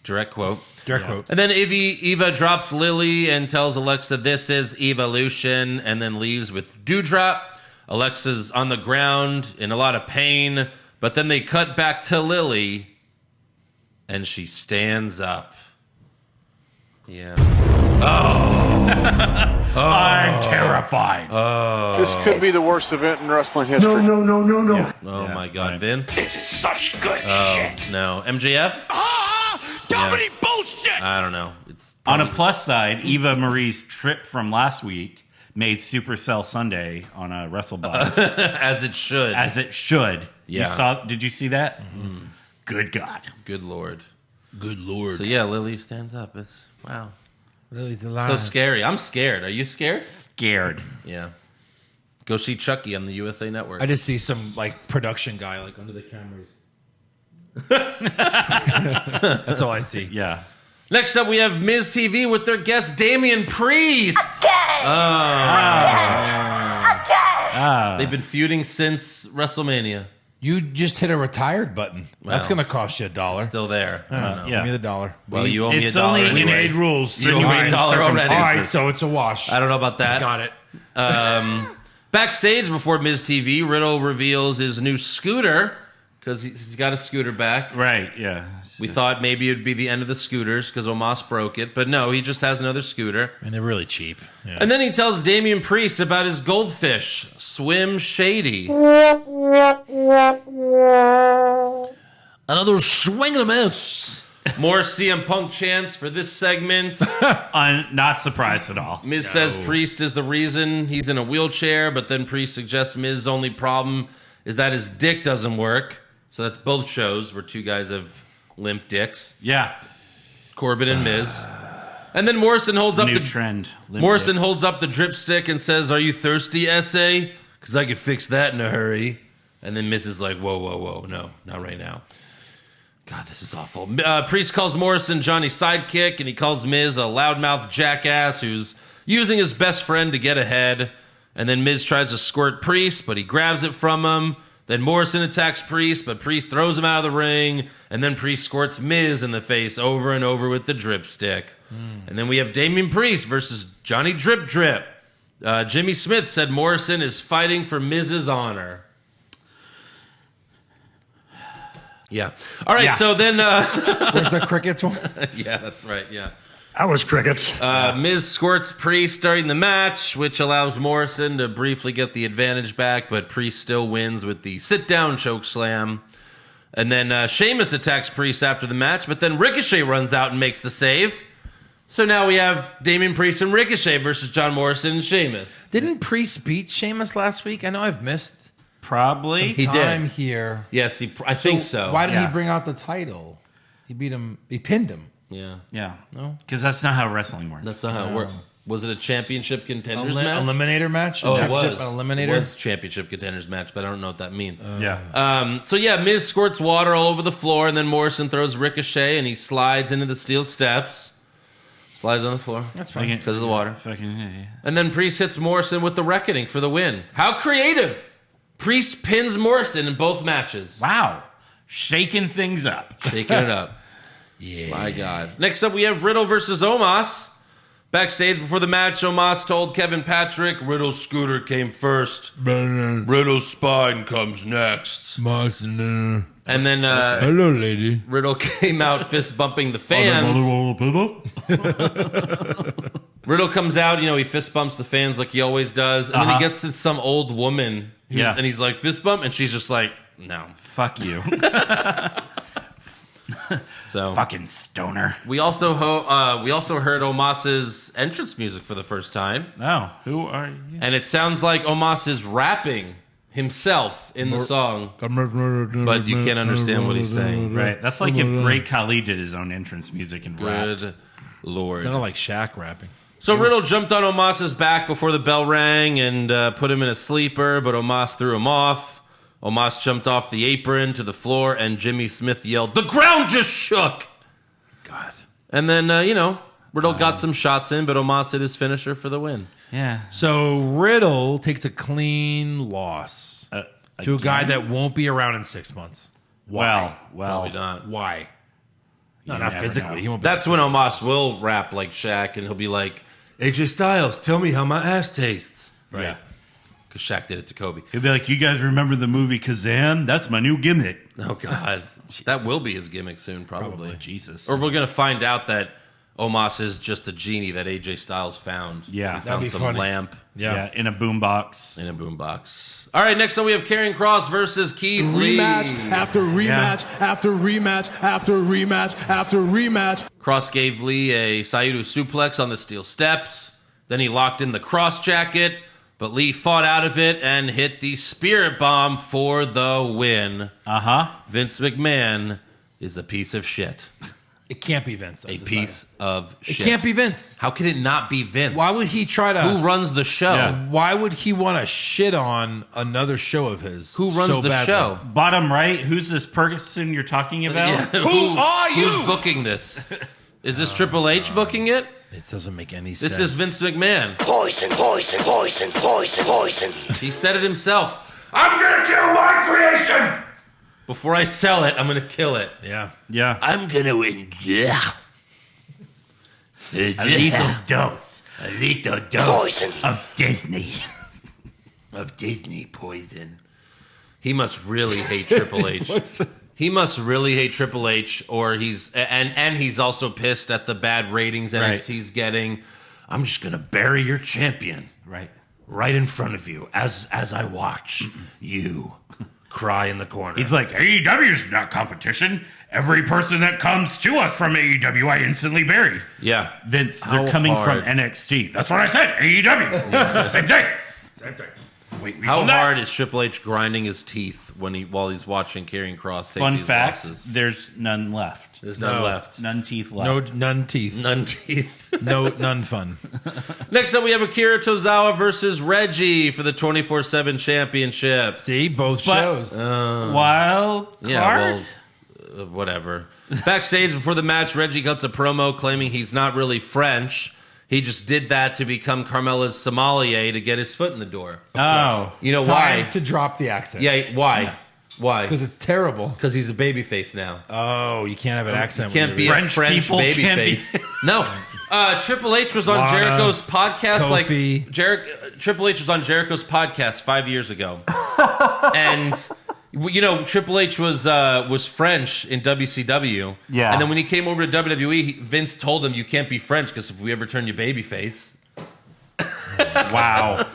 Direct quote. And then Eva drops Lily and tells Alexa this is evolution, and then leaves with Doudrop. Alexa's on the ground in a lot of pain, but then they cut back to Lily, and she stands up. Yeah. I'm terrified. This could be the worst event in wrestling history. No. Oh my God, right. Vince. This is such good shit. No. MJF? Comedy bullshit. I don't know. It's On a probably- plus side, Eva Marie's trip from last week made Supercell Sunday on a WrestleBot. as it should. As it should. Yeah. Did you see that? Mm-hmm. Good God. Good Lord. Good Lord. So yeah, Lily stands up. It's wow. Lily's alive. So scary. I'm scared. Are you scared? Scared. Yeah. Go see Chucky on the USA Network. I just see some production guy under the cameras. That's all I see. Yeah. Next up, we have Miz TV with their guest Damian Priest. They've been feuding since WrestleMania. You just hit a retired button. That's Well, going to cost you $1. Still there. I don't know. Yeah. Give me the $1. Well, you owe me It's $1 only- anyway. we made rules. You owe me $1 already. All right, so it's a wash. I don't know about that. Got it. Backstage before Miz TV, Riddle reveals his new scooter because he's got a scooter back. Right, yeah. We thought maybe it would be the end of the scooters because Omos broke it, but no, he just has another scooter. And they're really cheap. Yeah. And then he tells Damian Priest about his goldfish, Swim Shady. Another swing and a miss. More CM Punk chants for this segment. Not surprised at all. Miz says Priest is the reason he's in a wheelchair, but then Priest suggests Miz's only problem is that his dick doesn't work. So that's both shows where two guys have limp dicks. Yeah. Corbin and Miz. And then Morrison holds up New the trend. Morrison holds up the dripstick and says, "Are you thirsty, SA? Because I could fix that in a hurry." And then Miz is like, "Whoa, no, not right now." God, this is awful. Priest calls Morrison Johnny's sidekick, and he calls Miz a loudmouth jackass who's using his best friend to get ahead. And then Miz tries to squirt Priest, but he grabs it from him. Then Morrison attacks Priest, but Priest throws him out of the ring. And then Priest squirts Miz in the face over and over with the dripstick. And then we have Damian Priest versus Johnny Drip Drip. Jimmy Smith said Morrison is fighting for Miz's honor. Yeah. All right, Yeah. so then... Where's the crickets one? yeah, that's right, yeah. That was crickets. Miz squirts Priest during the match, which allows Morrison to briefly get the advantage back, but Priest still wins with the sit-down choke slam. And then Sheamus attacks Priest after the match, but then Ricochet runs out and makes the save. So now we have Damian Priest and Ricochet versus John Morrison and Sheamus. Didn't Priest beat Sheamus last week? I know I've missed Probably. He did. time here. Yes, I think so. Why did Yeah. he bring out the title? He beat him. He pinned him. Yeah, Yeah. No? Because that's not how wrestling works. that's not how it worked. Was it a championship contenders match? Eliminator match? Oh, it Championship was. Eliminator? It was championship contenders match, but I don't know what that means. Yeah. So yeah, Miz squirts water all over the floor, and then Morrison throws Ricochet, and he slides into the steel steps. Slides on the floor. That's fine. Because of the water. Fucking, yeah. And then Priest hits Morrison with the Reckoning for the win. How creative! Priest pins Morrison in both matches. Wow. Shaking things up. Shaking it up. Yeah. My God. Next up, we have Riddle versus Omos. Backstage before the match, Omos told Kevin Patrick, Riddle's scooter came first. Riddle's spine comes next. And then Hello, lady. Riddle came out fist bumping the fans. Riddle comes out, he fist bumps the fans like he always does. And then he gets to some old woman. And he's like, fist bump? And she's just like, no. Fuck you. So Fucking stoner. we also heard Omos's entrance music for the first time. Oh, who are you? And it sounds like Omos is rapping himself in the song. But you can't understand what he's saying. Right. That's like if Great Khali did his own entrance music and rap. Good Lord. Sounded like Shaq rapping. So Riddle jumped on Omos's back before the bell rang and put him in a sleeper, but Omos threw him off. Omos jumped off the apron to the floor, and Jimmy Smith yelled, "The ground just shook!" God. And then, Riddle got some shots in, but Omos hit his finisher for the win. Yeah. So Riddle takes a clean loss to a guy that won't be around in 6 months. Well. Probably not. Why? No, not never physically. know. He won't be. That's when Omos will rap like Shaq, and he'll be like, AJ Styles, tell me how my ass tastes. Right. Yeah. Because Shaq did it to Kobe. He'll be like, you guys remember the movie Kazam? That's my new gimmick. Oh, God. That will be his gimmick soon, probably. Jesus. Or we're going to find out that Omos is just a genie that AJ Styles found. Yeah. He That'd found be some funny. lamp Yeah, in a boombox. in a boombox. All right, next up we have Karrion Kross versus Keith Lee. Rematch after rematch after rematch after rematch after rematch. Kross gave Lee a Sayudo suplex on the steel steps. Then he locked in the Cross jacket, but Lee fought out of it and hit the Spirit Bomb for the win. Vince McMahon is a piece of shit. It can't be Vince. A piece of It shit. can't be Vince. How can it not be Vince? Why would he try to? Who runs the show? Yeah. Why would he want to shit on another show of his? Who runs so the badly? show? Bottom right, who's this person you're talking about? Yeah, Who are you? Who's booking this? Is this Triple H booking it? It doesn't make any sense. This is Vince McMahon. Poison, poison, poison, poison, poison. He said it himself. I'm gonna kill my creation. Before I sell it, I'm going to kill it. Yeah. Yeah. I'm going to enjoy A lethal dose a little dose of Disney. of Disney poison. He must really hate Triple H. He must really hate Triple H, or he's also pissed at the bad ratings NXT's getting. I'm just gonna bury your champion right in front of you as I watch you cry in the corner. He's like, AEW's not competition. Every person that comes to us from AEW, I instantly bury. Yeah, Vince, How they're coming hard? from NXT. That's what I said. AEW. Same thing. Same thing. Wait, How hard is Triple H grinding his teeth while he's watching Karrion Kross take Fun these fact: losses? there's none left. There's none left. None teeth left. None teeth. None teeth. None fun. Next up, we have Akira Tozawa versus Reggie for the 24/7 championship. See, both shows. Wild card? Yeah, well, whatever. Backstage before the match, Reggie cuts a promo claiming he's not really French. He just did that to become Carmella's sommelier to get his foot in the door. Oh. You know Time why? to drop the accent. Yeah, why? Why? Because it's terrible. Because he's a babyface now. Oh, you can't have an accent. Can't when be you're a French people can't be- babyface. No. Triple H was on Lana, Jericho's podcast. Kofi. Triple H was on Jericho's podcast 5 years ago. And... Triple H was French in WCW. Yeah. And then when he came over to WWE, Vince told him, you can't be French because if we ever turn you babyface. Wow.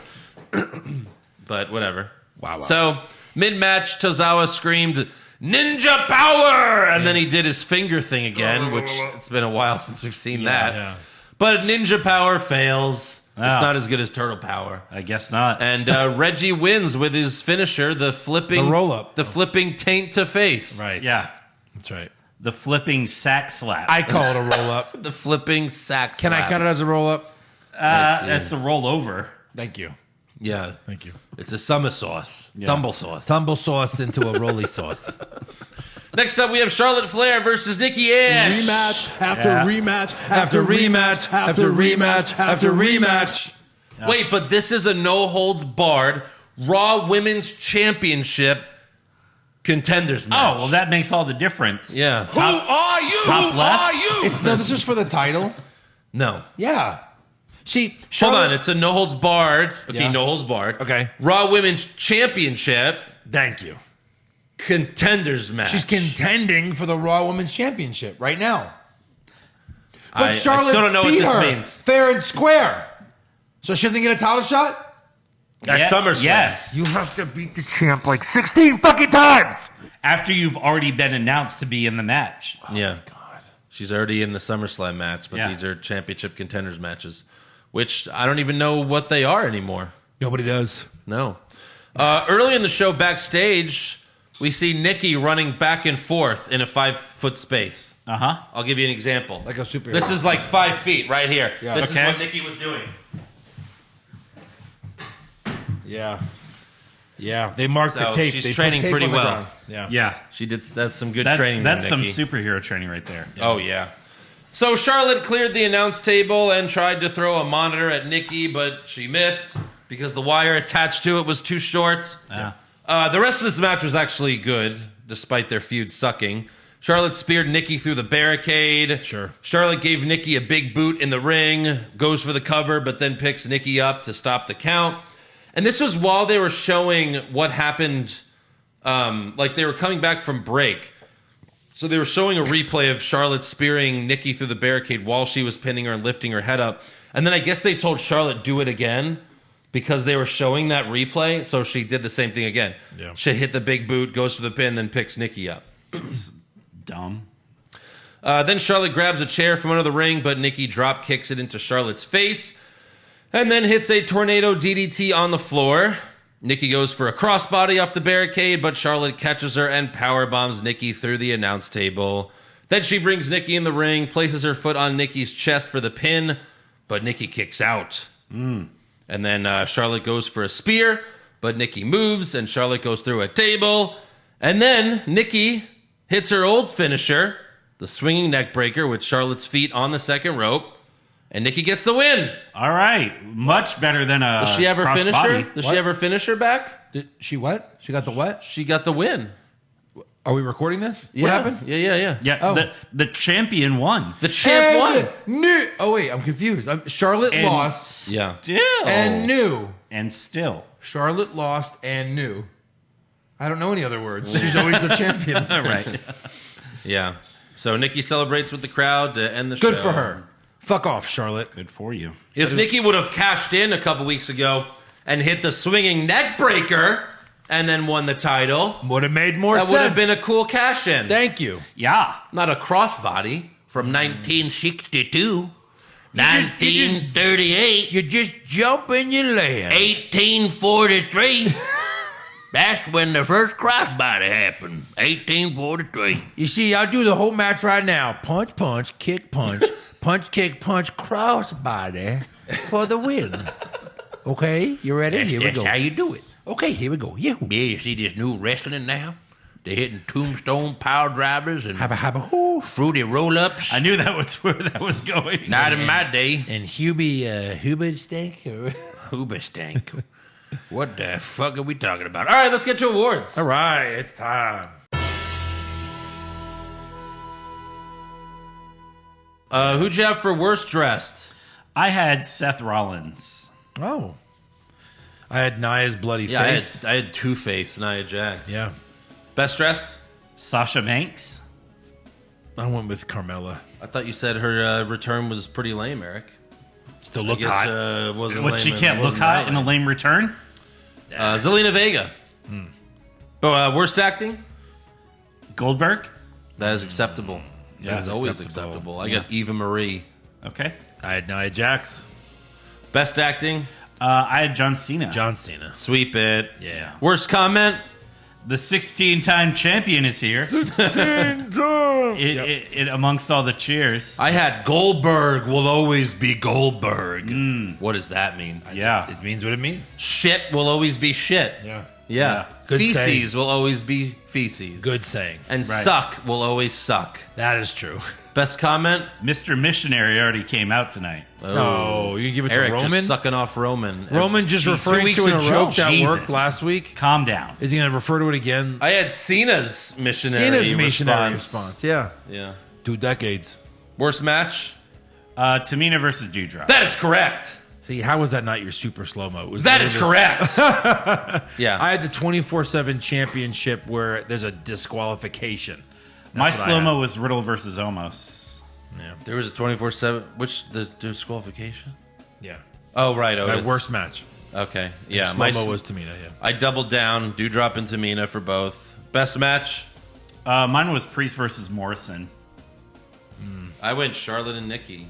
But whatever. Wow. So, mid-match, Tozawa screamed, Ninja Power! And then he did his finger thing again, which it's been a while since we've seen that. Yeah. But Ninja Power fails. Oh. It's not as good as Turtle Power. I guess not. And Reggie wins with his finisher, the roll-up. The flipping taint to face. Right. Yeah. That's right. The flipping sack slap. I call it a roll-up. The flipping sack Can I slap. count it as a roll-up? That's a rollover. Thank you. Yeah. Thank you. It's a summer sauce. Yeah. Tumble sauce. Tumble sauce into a rolly sauce. Next up, we have Charlotte Flair versus Nikki Ash. Rematch after Yeah. rematch After rematch, after rematch, after rematch. Wait, but this is a no-holds-barred Raw Women's Championship contenders match. Oh, well, that makes all the difference. Yeah. Who are you? top Who left? are you? No, this is for the title. No. Yeah. See, Hold Charlotte, on. It's a no-holds-barred. Okay, Yeah. no-holds-barred. Okay. Raw Women's Championship Thank you. contenders match. She's contending for the Raw Women's Championship right now. But I Charlotte still don't know what beat this her means. fair and square. So she doesn't get a title shot? At Yeah, SummerSlam. Yes. You have to beat the champ like 16 fucking times. After you've already been announced to be in the match. Yeah. She's already in the SummerSlam match, but Yeah. these are championship contenders matches, which I don't even know what they are anymore. Nobody does. No. Early in the show, backstage, we see Nikki running back and forth in a 5-foot space. Uh-huh. I'll give you an example. Like a superhero. This is like 5 feet right here. Yeah. This Okay. is what Nikki was doing. Yeah. Yeah. They marked the So tape. she's They put training tape pretty on the well. ground. Yeah. Yeah. That's some good training. That's there, some Nikki. superhero training right there. Oh, yeah. So Charlotte cleared the announce table and tried to throw a monitor at Nikki, but she missed because the wire attached to it was too short. Yeah. The rest of this match was actually good, despite their feud sucking. Charlotte speared Nikki through the barricade. Sure. Charlotte gave Nikki a big boot in the ring, goes for the cover, but then picks Nikki up to stop the count. And this was while they were showing what happened, like they were coming back from break. So they were showing a replay of Charlotte spearing Nikki through the barricade while she was pinning her and lifting her head up. And then I guess they told Charlotte, do it again, because they were showing that replay. So she did the same thing again. Yeah. She hit the big boot, goes for the pin, then picks Nikki up. Dumb. Then Charlotte grabs a chair from under the ring, but Nikki drop kicks it into Charlotte's face and then hits a tornado DDT on the floor. Nikki goes for a crossbody off the barricade, but Charlotte catches her and powerbombs Nikki through the announce table. Then she brings Nikki in the ring, places her foot on Nikki's chest for the pin, but Nikki kicks out. And then Charlotte goes for a spear, but Nikki moves, and Charlotte goes through a table. And then Nikki hits her old finisher, the swinging neck breaker, with Charlotte's feet on the second rope, and Nikki gets the win. All right. Much better than a Does she ever finish her? crossbody. Does she ever finish her back? Did she what? She got the what? She got the win. Are we recording this? Yeah. What happened? Yeah. Yeah, Oh. the champion won. The champ won. New. Oh wait, I'm confused. Charlotte And lost Yeah. Still. and new. And still. Charlotte lost and new. I don't know any other words. She's always the champion. All right. Yeah. So Nikki celebrates with the crowd to end the show. Good for her. Fuck off, Charlotte. Good for you. If Nikki would have cashed in a couple weeks ago and hit the swinging neck breaker and then won the title, Would have made more that sense. would have been a cool cash in. Thank you. Yeah. Not a crossbody from 1962, 1938, You just jump and you land. 1843. That's when the first crossbody happened. 1843. You see, I'll do the whole match right now. Punch, punch, kick, punch, punch, kick, punch, crossbody for the win. Okay, you ready? Here we go. That's how you do it. Okay, here we go. Yahoo. Yeah, you see this new wrestling now? They're hitting tombstone power drivers and Habba, habba, hoo. fruity roll-ups. I knew that was where that was going. Not in my day. And Hubie stink. Hoobastank. What the fuck are we talking about? All right, let's get to awards. All right, it's time. Who'd you have for worst dressed? I had Seth Rollins. Oh. I had Nia's bloody Yeah, face. I had Two-Face, Nia Jax. Yeah. Best dressed? Sasha Banks. I went with Carmella. I thought you said her return was pretty lame, Eric. Still I looked guess, hot. wasn't What, lame. she can't look wasn't hot that in a lame return? Zelina Vega. But worst acting? Goldberg. That is acceptable. Yeah, that is always acceptable. acceptable. I got Eva Marie. Okay. I had Nia Jax. Best acting? I had John Cena. John Cena. Sweep it. Yeah. Worst comment? The 16-time champion is here. It amongst all the cheers. I had Goldberg will always be Goldberg. What does that mean? Yeah. It means what it means. Shit will always be shit. Yeah. Yeah. Good Feces saying. will always be feces. Good saying. And Right. suck will always suck. That is true. Best comment? Mr. Missionary already came out tonight. No, you can give it Eric to Roman. just sucking off Roman. Roman just Jeez, 2 referring weeks to in a a row. joke that Jesus. worked last week. Calm down. Is he going to refer to it again? I had Cena's missionary Cena's missionary response. Yeah. Yeah. 2 decades. Worst match? Tamina versus Doudrop. That is correct. See, how was that not your super slow-mo? That is correct. Yeah. I had the 24/7 championship where there's a disqualification. My That's what I slow-mo was Riddle versus Omos. There was a 24/7. Which the disqualification? Yeah. Oh right. Oh, My it's- worst match. Okay. Yeah. Slow-mo was Tamina, yeah. I doubled down. Doudrop and Tamina for both. Best match? Mine was Priest versus Morrison. I went Charlotte and Nikki.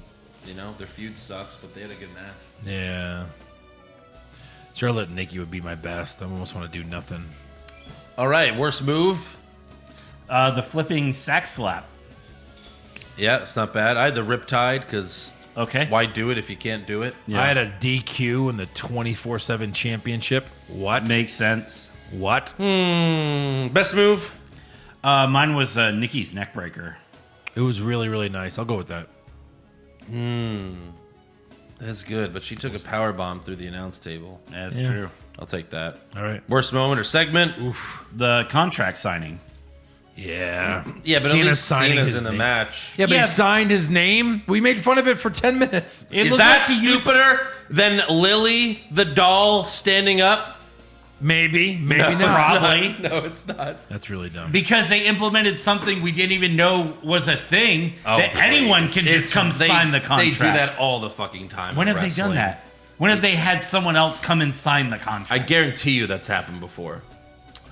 You know their feud sucks, but they had a good match. Yeah. Charlotte and Nikki would be my best. I almost want to do nothing. All right. Worst move? The flipping sack slap. Yeah, it's not bad. I had the Riptide because Okay. why do it if you can't do it? Yeah. I had a DQ in the 24/7 championship. What? Makes sense. What? Best move? Mine was Nikki's neckbreaker. It was really, really nice. I'll go with that. That's good, but she took a power bomb through the announce table. That's Yeah. true. I'll take that. All right. Worst moment or segment? The contract signing. Yeah. Yeah, but Cena's at least signing Cena's his in the name. match. Yeah, but Yeah. he signed his name. We made fun of it for 10 minutes. It Is looked that like he used- stupider than Lily the doll standing up? Maybe not. Probably. No, it's not. That's really dumb. Because they implemented something we didn't even know was a thing that anyone can just come sign the contract. They do that all the fucking time. When in have they done wrestling. that? When have they had someone else come and sign the contract? I guarantee you that's happened before.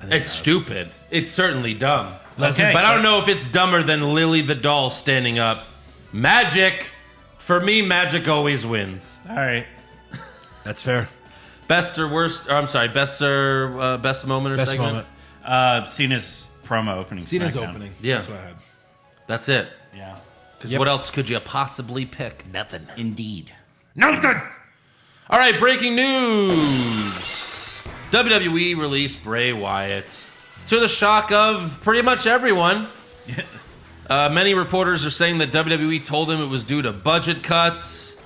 It's stupid. It's certainly dumb. Okay. But I don't know if it's dumber than Lily the doll standing up. Magic. For me, magic always wins. All right. That's fair. Best or worst? Or I'm sorry. Best or best moment or Best segment? moment. Cena's promo opening. Cena's SmackDown. opening. Yeah. That's what I had. That's it. Yeah. Because Yep. what else could you possibly pick? Nothing. Indeed. Nothing. All right, breaking news. WWE released Bray Wyatt to the shock of pretty much everyone. Many reporters are saying that WWE told him it was due to budget cuts.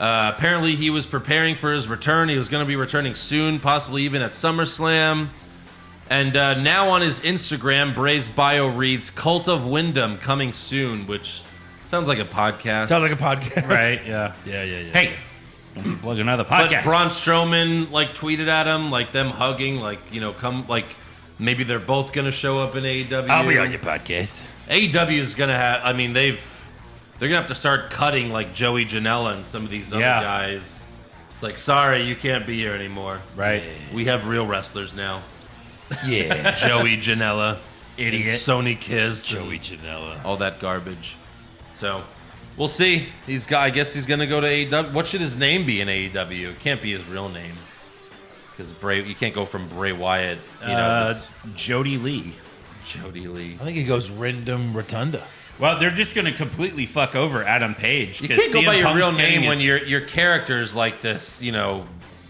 Apparently, he was preparing for his return. He was going to be returning soon, possibly even at SummerSlam. And now on his Instagram, Bray's bio reads "Cult of Wyndham coming soon," which sounds like a podcast. Sounds like a podcast. Right, yeah. Yeah. Hey, don't be plugging another But podcast. Braun Strowman tweeted at him, them hugging, come, maybe they're both gonna show up in AEW. I'll be on your podcast. AEW is gonna have. I mean, they're gonna have to start cutting Joey Janela and some of these other guys. It's sorry, you can't be here anymore. Right. We have real wrestlers now. Yeah. Joey Janela, Idiot. and Sony Kiz, Joey Janela. all that garbage. So we'll see. I guess he's gonna go to AEW. What should his name be in AEW? It can't be his real name because you can't go from Bray Wyatt. Jody Lee. Jody Lee. I think it goes Rindom Rotunda. Well, they're just going to completely fuck over Adam Page. You can't go CM by your Punk's real getting name when his- your character's this,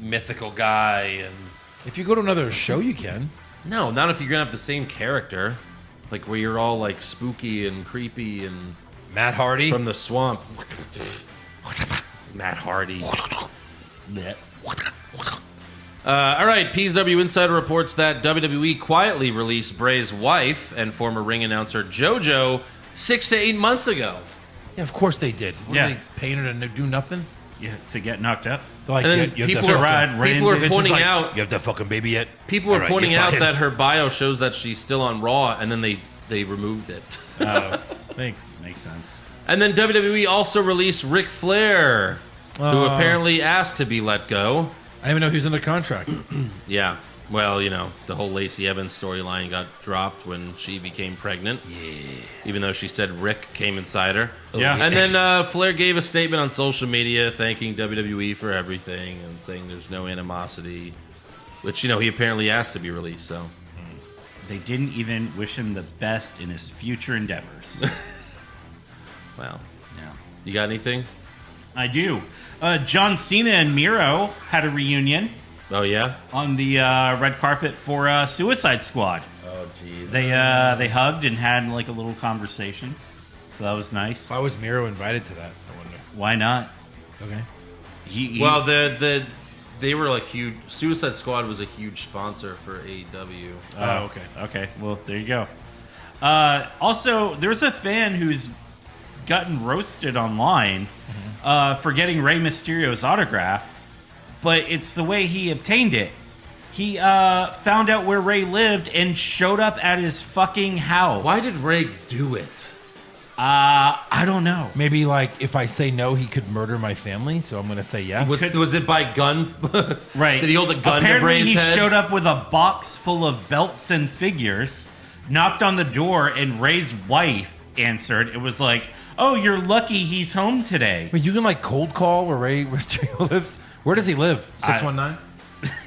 mythical guy. And If you go to another show, you can. no, not if you're gonna have the same character, where you're all spooky and creepy and Matt Hardy. from the swamp. Matt Hardy. All right, PW Insider reports that WWE quietly released Bray's wife and former ring announcer JoJo 6 to 8 months ago. Yeah, of course they did. What, Yeah. They paid her to do nothing? Yeah, to get knocked up. They're like, And then you have people that are- fucking- people are It's just pointing like, out- You have that fucking baby yet? People are All right, pointing you're out fired. that her bio shows that she's still on Raw, and then they removed it. Thanks. Makes sense. And then WWE also released Ric Flair, who apparently asked to be let go. I didn't even know he was under contract. Yeah. Well, the whole Lacey Evans storyline got dropped when she became pregnant. Yeah. Even though she said Rick came inside her. Yeah. And then Flair gave a statement on social media thanking WWE for everything and saying there's no animosity, which, he apparently asked to be released, so. They didn't even wish him the best in his future endeavors. Wow. Yeah. You got anything? I do. John Cena and Miro had a reunion Oh, yeah? on the red carpet for Suicide Squad. Oh, jeez. They hugged and had a little conversation, so that was nice. Why was Miro invited to that? I wonder. Why not? Okay. Well, they were huge. Suicide Squad was a huge sponsor for AEW. Oh, okay. Okay, well, there you go. Also, there's a fan who's gotten roasted online for getting Rey Mysterio's autograph, but it's the way he obtained it. He found out where Rey lived and showed up at his fucking house. Why did Ray do it? I don't know. Maybe if I say no, he could murder my family, so I'm going to say yes. Was it by gun? Right. Did he hold a gun to Apparently Bray's he head? showed up with a box full of belts and figures, knocked on the door, and Ray's wife answered. It was like, oh, you're lucky he's home today. Wait, you can cold call where Rey Mysterio lives? Where does he live? 619?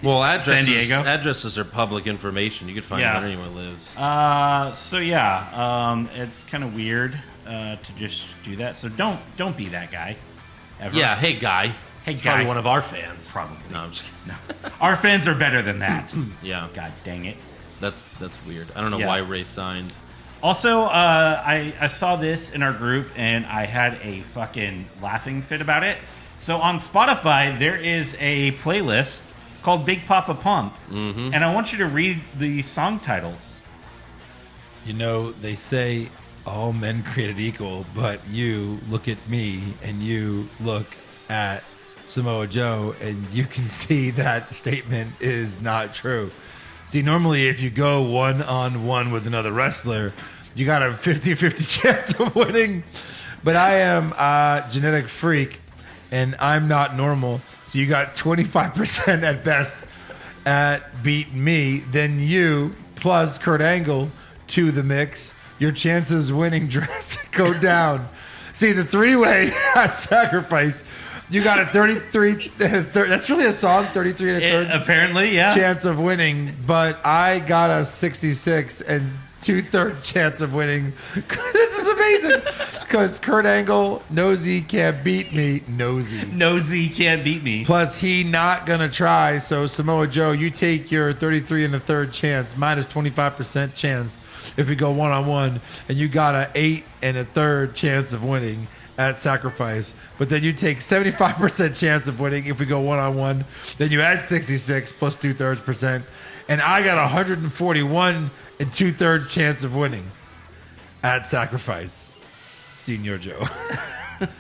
Well, San Diego. addresses are public information. You could find Yeah. out anywhere lives. So yeah, it's kind of weird to just do that. So don't be that guy. Ever. Yeah, hey guy. Hey, He's guy. probably one of our fans. Probably. No, I'm just kidding. No. Our fans are better than that. Yeah, God dang it. that's weird. I don't know Yeah. why Ray signed. Also, I saw this in our group and I had a fucking laughing fit about it. So on Spotify, there is a playlist called Big Papa Pump. Mm-hmm. And I want you to read the song titles. They say all men created equal, but you look at me and you look at Samoa Joe and you can see that statement is not true. See, normally if you go one-on-one with another wrestler, you got a 50-50 chance of winning. But I am a genetic freak, and I'm not normal. So you got 25% at best at beating me. Then you, plus Kurt Angle, to the mix. Your chances of winning drastic go down. See, the three-way at Sacrifice, you got a 33, that's really a song, 33 and a third Apparently, yeah. chance of winning, but I got a 66 and 2/3 chance of winning. This is amazing because Kurt Angle knows he can't beat me. Nosy can't beat me. Plus, he not gonna try. So Samoa Joe, you take your 33 and a third chance, minus 25% chance if we go one-on-one, and you got a 8 and a third chance of winning. at Sacrifice, but then you take 75% chance of winning if we go one-on-one. Then you add 66 plus 2/3%, and I got 141 and 2/3 chance of winning at Sacrifice. Senior Joe.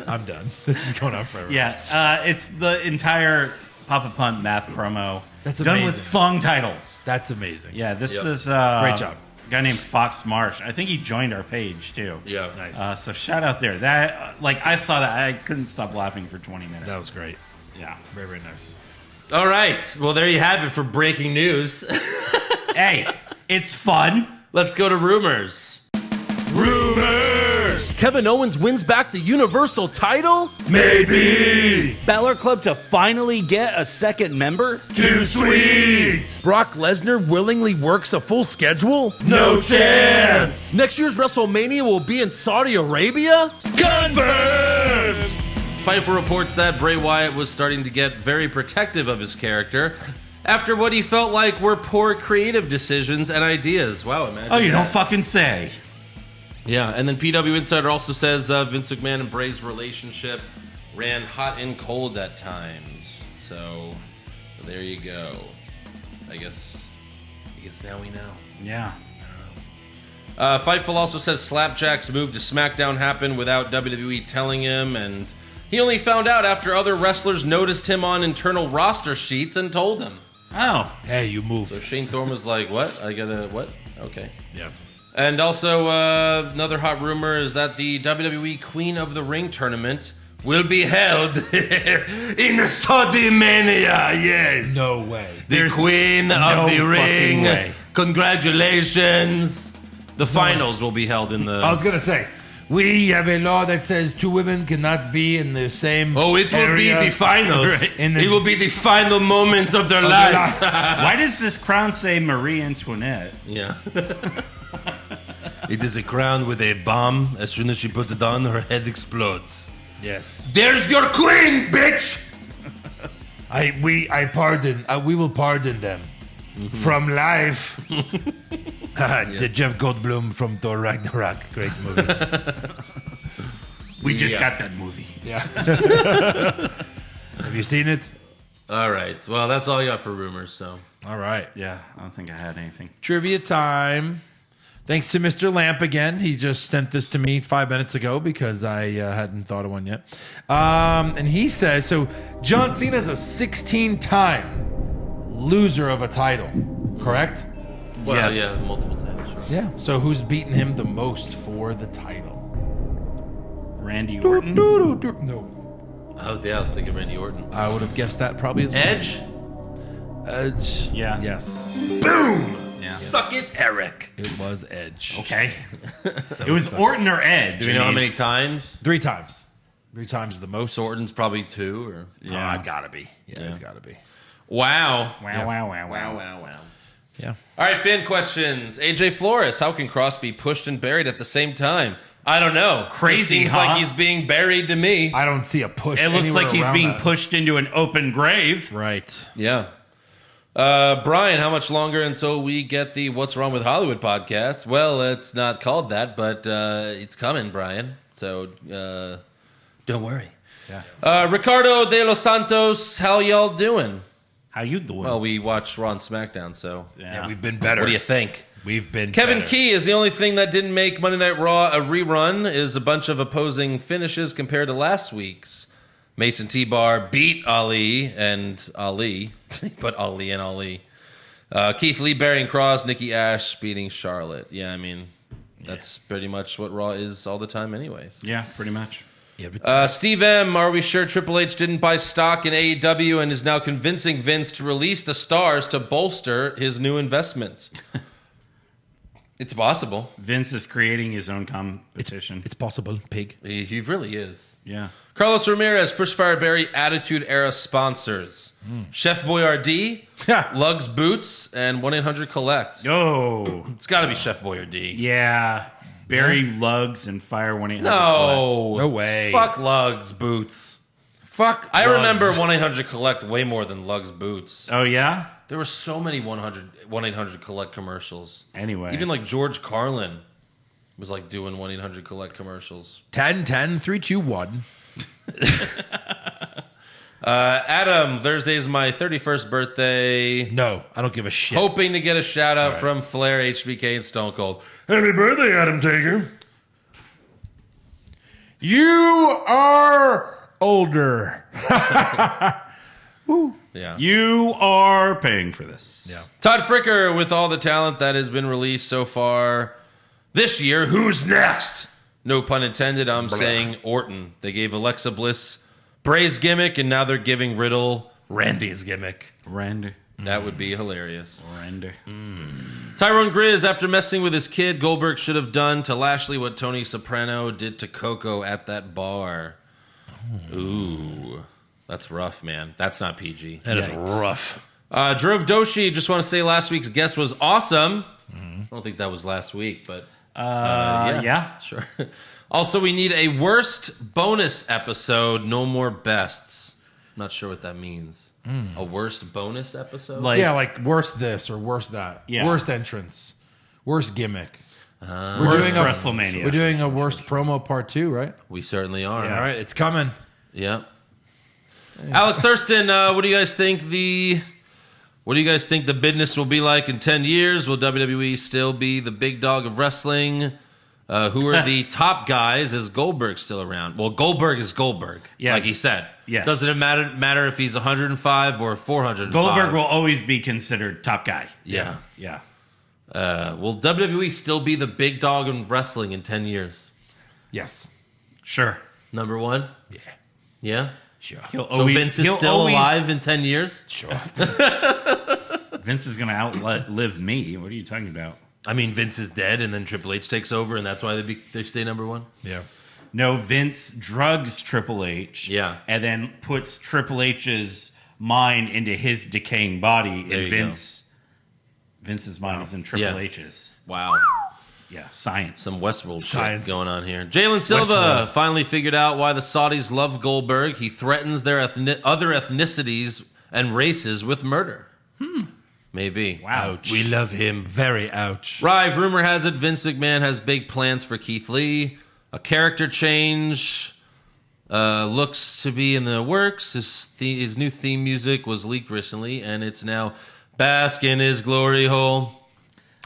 I'm done. This is going on forever. Yeah, it's the entire Papa Punt math promo. That's done amazing. with song titles. That's amazing. Yeah, this is Great job. A guy named Fox Marsh. I think he joined our page too. Yeah. Nice. So shout out there. That I saw that, I couldn't stop laughing for 20 minutes. That was great. Yeah. Very, very nice. All right. Well, there you have it for breaking news. Hey, it's fun. Let's go to rumors. Rumors! Kevin Owens wins back the Universal title? Maybe. Balor Club to finally get a second member? Too sweet. Brock Lesnar willingly works a full schedule? No chance. Next year's WrestleMania will be in Saudi Arabia? Confirmed. Fightful reports that Bray Wyatt was starting to get very protective of his character after what he felt like were poor creative decisions and ideas. Wow, imagine Oh, you that. don't fucking say. Yeah, and then PW Insider also says Vince McMahon and Bray's relationship ran hot and cold at times. So there you go. I guess now we know. Yeah. Fightful also says Slapjack's move to SmackDown happened without WWE telling him, and he only found out after other wrestlers noticed him on internal roster sheets and told him. Oh. Hey, you move. So Shane Thorne was like, what? I gotta, what? Okay. Yeah. And also, another hot rumor is that the WWE Queen of the Ring tournament will be held in Saudi Mania, yes. No way. The Queen of the fucking Ring. way. Congratulations. The finals will be held in the... I was going to say, we have a law that says two women cannot be in the same Oh, it will area. be the finals. Right. In the- It will be the final moments of their their life. Why does this crown say Marie Antoinette? Yeah. It is a crown with a bomb. As soon as she puts it on, her head explodes. Yes. There's your queen, bitch! We will pardon them from life. The Jeff Goldblum from Thor Ragnarok. Great movie. We just got that movie. Yeah. Have you seen it? All right. Well, that's all I got for rumors, so. All right. Yeah, I don't think I had anything. Trivia time. Thanks to Mr. Lamp again. He just sent this to me 5 minutes ago because I hadn't thought of one yet. And he says, so John Cena's a 16-time loser of a title, correct? Well, Yes. yeah, multiple titles. Sure. Yeah. So who's beaten him the most for the title? Randy Orton. No. Oh, yeah, I was thinking Randy Orton. I would have guessed that probably as well. Edge? Edge. Yeah. Yes. Yeah. Suck it, Eric. It was Edge. Okay. It was Orton or Edge. Do we know how many times? 3 times. 3 times the most. So Orton's probably 2, or... Yeah. It's got to be. Yeah, it's got to be. Wow. Wow, wow, wow, wow. wow. Yeah. All right, fan questions. AJ Flores, how can Cross be pushed and buried at the same time? I don't know. Crazy, It seems huh? like he's being buried to me. I don't see a push. It looks like anywhere he's around being that. pushed into an open grave. Right. Yeah. Brian, how much longer until we get the What's Wrong with Hollywood podcast? Well, it's not called that, but it's coming, Brian. So don't worry. Yeah. Ricardo de los Santos, how y'all doing? How you doing? Well, we watched Raw and SmackDown, so Yeah, we've been better. what do you think? We've been Kevin better. Key is the only thing that didn't make Monday Night Raw a rerun is a bunch of opposing finishes compared to last week's. Mason T-Bar beat Ali and Ali, but Ali and Ali. Keith Lee burying Cross, Nikki Ash beating Charlotte. Yeah, I mean, that's pretty much what Raw is all the time anyways. Yeah, pretty much. Steve M, are we sure Triple H didn't buy stock in AEW and is now convincing Vince to release the stars to bolster his new investment? It's possible. Vince is creating his own competition. It's possible, pig. He really is. Yeah. Carlos Ramirez, Push Fireberry Attitude Era sponsors. Chef Boyardee, Lugs Boots, and 1-800-COLLECT. Oh. It's got to be Chef Boyardee. Yeah. Barry Lugs and Fire 1-800. No. No way. Fuck Lugs Boots. Fuck. I Lugs. remember 1-800-COLLECT way more than Lugs Boots. Oh, yeah? There were so many 1-800-COLLECT commercials. Anyway. Even like George Carlin. It was like doing 1-800-COLLECT commercials. 10-10-3-2-1. Adam, Thursday is my 31st birthday. No, I don't give a shit. Hoping to get a shout out from Flair, HBK, and Stone Cold. Happy birthday, Adam Taker. You are older. Yeah. You are paying for this. Yeah. Todd Fricker, with all the talent that has been released so far this year, who's next? No pun intended. I'm saying Orton. They gave Alexa Bliss Bray's gimmick, and now they're giving Riddle Randy's gimmick. Randy. That would be hilarious. Randy. Tyrone Grizz, after messing with his kid, Goldberg should have done to Lashley what Tony Soprano did to Coco at that bar. Ooh. That's rough, man. That's not PG. That is rough. Dhruv Doshi, just want to say last week's guest was awesome. I don't think that was last week, but yeah. Sure. Also, we need a worst bonus episode, no more bests. I'm not sure what that means. A worst bonus episode? Like worst this or worst that. Yeah. Worst entrance. Worst gimmick. Worst WrestleMania. We're doing a worst promo part 2, right? We certainly are. All right, it's coming. Yeah. Alex Thurston, what do you guys think the business will be like in 10 years? Will WWE still be the big dog of wrestling? Who are the top guys? Is Goldberg still around? Well, Goldberg is Goldberg, like he said. Yes. Doesn't it matter if he's 105 or 405? Goldberg will always be considered top guy. Yeah. Yeah. Will WWE still be the big dog in wrestling in 10 years? Yes. Sure. Number one? Yeah. Yeah? Sure. So Vince is still alive in 10 years? Sure. Vince is going to outlive me. What are you talking about? I mean, Vince is dead, and then Triple H takes over, and that's why they stay number one? Yeah. No, Vince drugs Triple H. Yeah. And then puts Triple H's mind into his decaying body. There and you Vince's mind is in Triple H's. Wow. Yeah, science. Some Westworld Science. shit going on here. Jalen Silva finally figured out why the Saudis love Goldberg. He threatens their other ethnicities and races with murder. Maybe. Wow. Ouch. We love him. Very ouch. Rive, rumor has it Vince McMahon has big plans for Keith Lee. A character change looks to be in the works. His new theme music was leaked recently, and it's now Bask in His Glory Hole.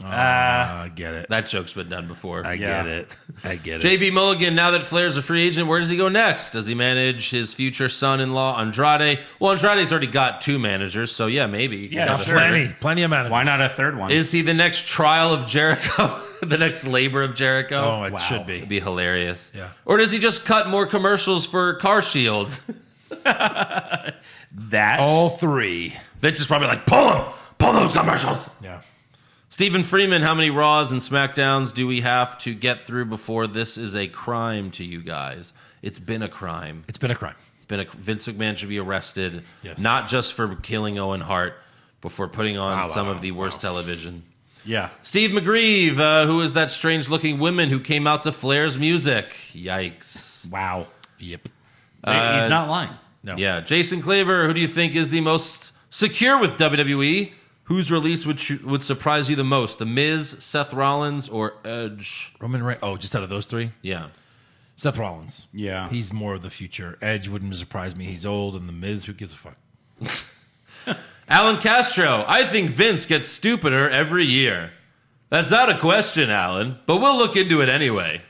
I get it. That joke's been done before. I get it. JB Mulligan, now that Flair's a free agent, where does he go next? Does he manage his future son-in-law, Andrade? Well, Andrade's already got 2 managers, so yeah, maybe. Yeah, sure. Plenty of managers. Why not a third one? Is he the next trial of Jericho? The next labor of Jericho? Oh, it should be. It'd be hilarious. Yeah. Or does he just cut more commercials for Car Shield? That? All 3. Vince is probably like, pull those commercials. Yeah. Stephen Freeman, how many Raws and SmackDowns do we have to get through before this is a crime to you guys? It's been a crime. It's been a crime. Vince McMahon should be arrested, Yes. not just for killing Owen Hart, but for putting on some of the worst television. Yeah. Steve McGreeve, who is that strange-looking woman who came out to Flair's music? Yikes. Wow. Yep. He's not lying. No. Yeah. Jason Claver, who do you think is the most secure with WWE? Whose release would surprise you the most? The Miz, Seth Rollins, or Edge? Roman Reigns. Oh, just out of those 3? Yeah. Seth Rollins. Yeah. He's more of the future. Edge wouldn't surprise me. He's old. And The Miz, who gives a fuck? Alan Castro, I think Vince gets stupider every year. That's not a question, Alan, but we'll look into it anyway.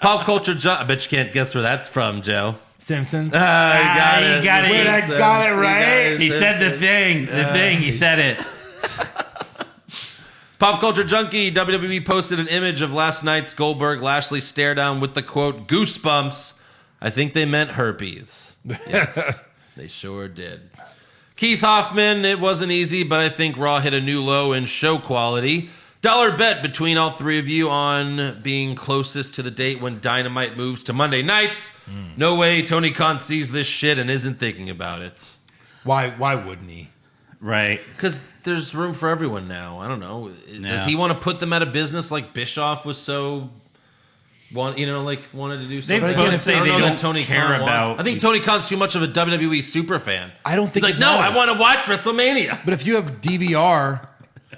Pop Culture I bet you can't guess where that's from, Joe. Simpsons. You got it. You got it. Wait, I got it right. He said the thing. He said it. Pop Culture Junkie, WWE posted an image of last night's Goldberg-Lashley stare down with the quote, goosebumps. I think they meant herpes. Yes, they sure did. Keith Hoffman, it wasn't easy, but I think Raw hit a new low in show quality. Dollar bet between all 3 of you on being closest to the date when Dynamite moves to Monday nights. No way Tony Khan sees this shit and isn't thinking about it. Why wouldn't he? Right. Because there's room for everyone now. I don't know. Yeah. Does he want to put them out of business like Bischoff was so... wanted to do something? They both say I they know that don't Tony care Khan about... wants. I think Tony Khan's too much of a WWE super fan. I don't think He's like, it no, I matters. want to watch WrestleMania. But if you have DVR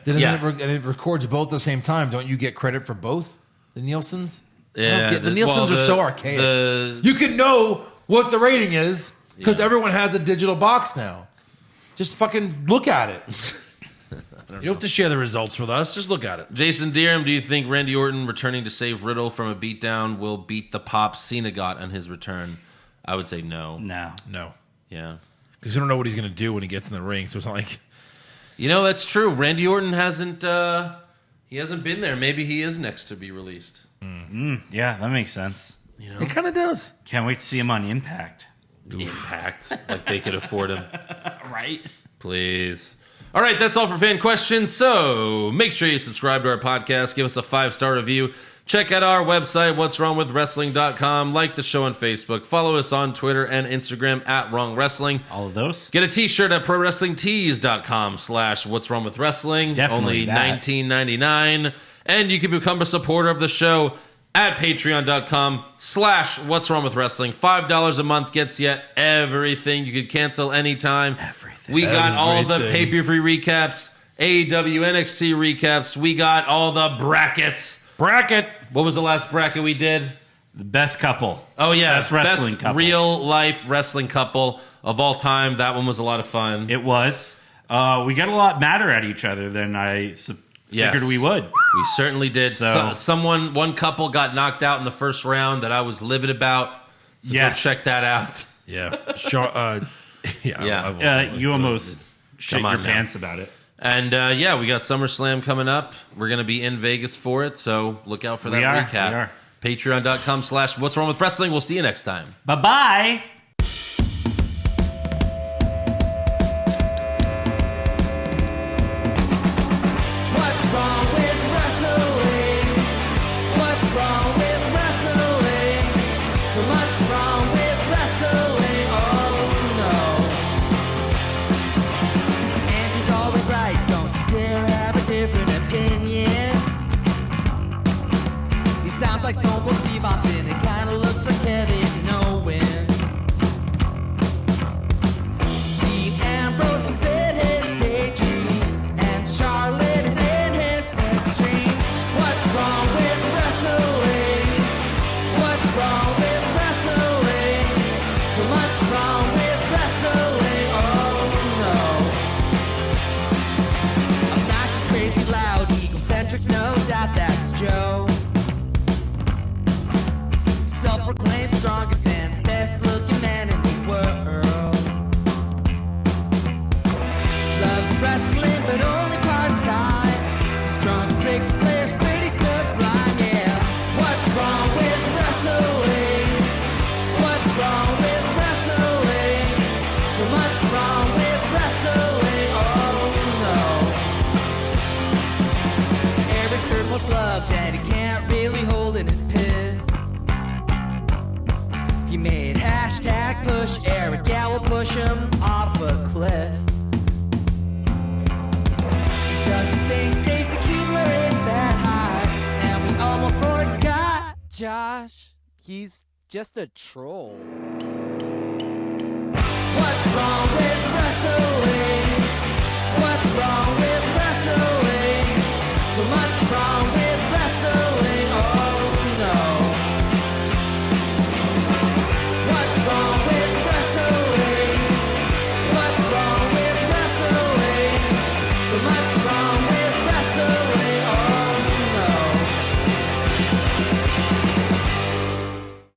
And it records both at the same time. Don't you get credit for both? The Nielsen's? Yeah. The Nielsen's are so archaic. You can know what the rating is because everyone has a digital box now. Just fucking look at it. You don't have to share the results with us. Just look at it. Jason Deerham, do you think Randy Orton returning to save Riddle from a beatdown will beat the pop Cena got on his return? I would say no. No. Yeah. Because you don't know what he's going to do when he gets in the ring. So it's not like... That's true. Randy Orton hasn't been there. Maybe he is next to be released. Yeah, that makes sense. It kind of does. Can't wait to see him on Impact. Impact. Like they could afford him. Right? Please. All right, that's all for fan questions. So make sure you subscribe to our podcast. Give us a 5-star review. Check out our website, what'swrongwithwrestling.com. Like the show on Facebook. Follow us on Twitter and Instagram at Wrong Wrestling. All of those. Get a t-shirt at prowrestlingtees.com/what'swrongwithwrestling. Definitely Only $19.99. And you can become a supporter of the show at patreon.com/what'swrongwithwrestling. $5 a month gets you everything. You can cancel anytime. We got all the pay-per-view recaps, AEW NXT recaps. We got all the brackets. What was the last bracket we did? The best couple. Oh, yeah. Best wrestling couple. Real-life wrestling couple of all time. That one was a lot of fun. It was. We got a lot madder at each other than I figured we would. We certainly did. So, one couple got knocked out in the first round that I was livid about. So go check that out. Yeah. You almost shit your pants about it. And we got SummerSlam coming up. We're going to be in Vegas for it, so look out for that recap. We are. Patreon.com/what'swrongwithwrestling. We'll see you next time. Bye-bye. Like Stone Cold Steve Austin, it kinda looks like Kevin Owens. Dean Ambrose is in his daydreams, and Charlotte is in his sex dream. What's wrong with wrestling? What's wrong with wrestling? So much wrong with wrestling, oh no. Obnoxious, crazy, loud, egocentric, no doubt that's Joe. Self-proclaimed strongest and best-looking man in the world. Loves wrestling, but only part-time. Strong, big players, pretty sublime, yeah. What's wrong with wrestling? What's wrong with wrestling? So much wrong with wrestling, oh no. Every served most loved, and he can't really hold in his piss. He made #push Eric Gallo push him off a cliff. He doesn't think Stacy Keibler is that high, and we almost forgot Josh. He's just a troll.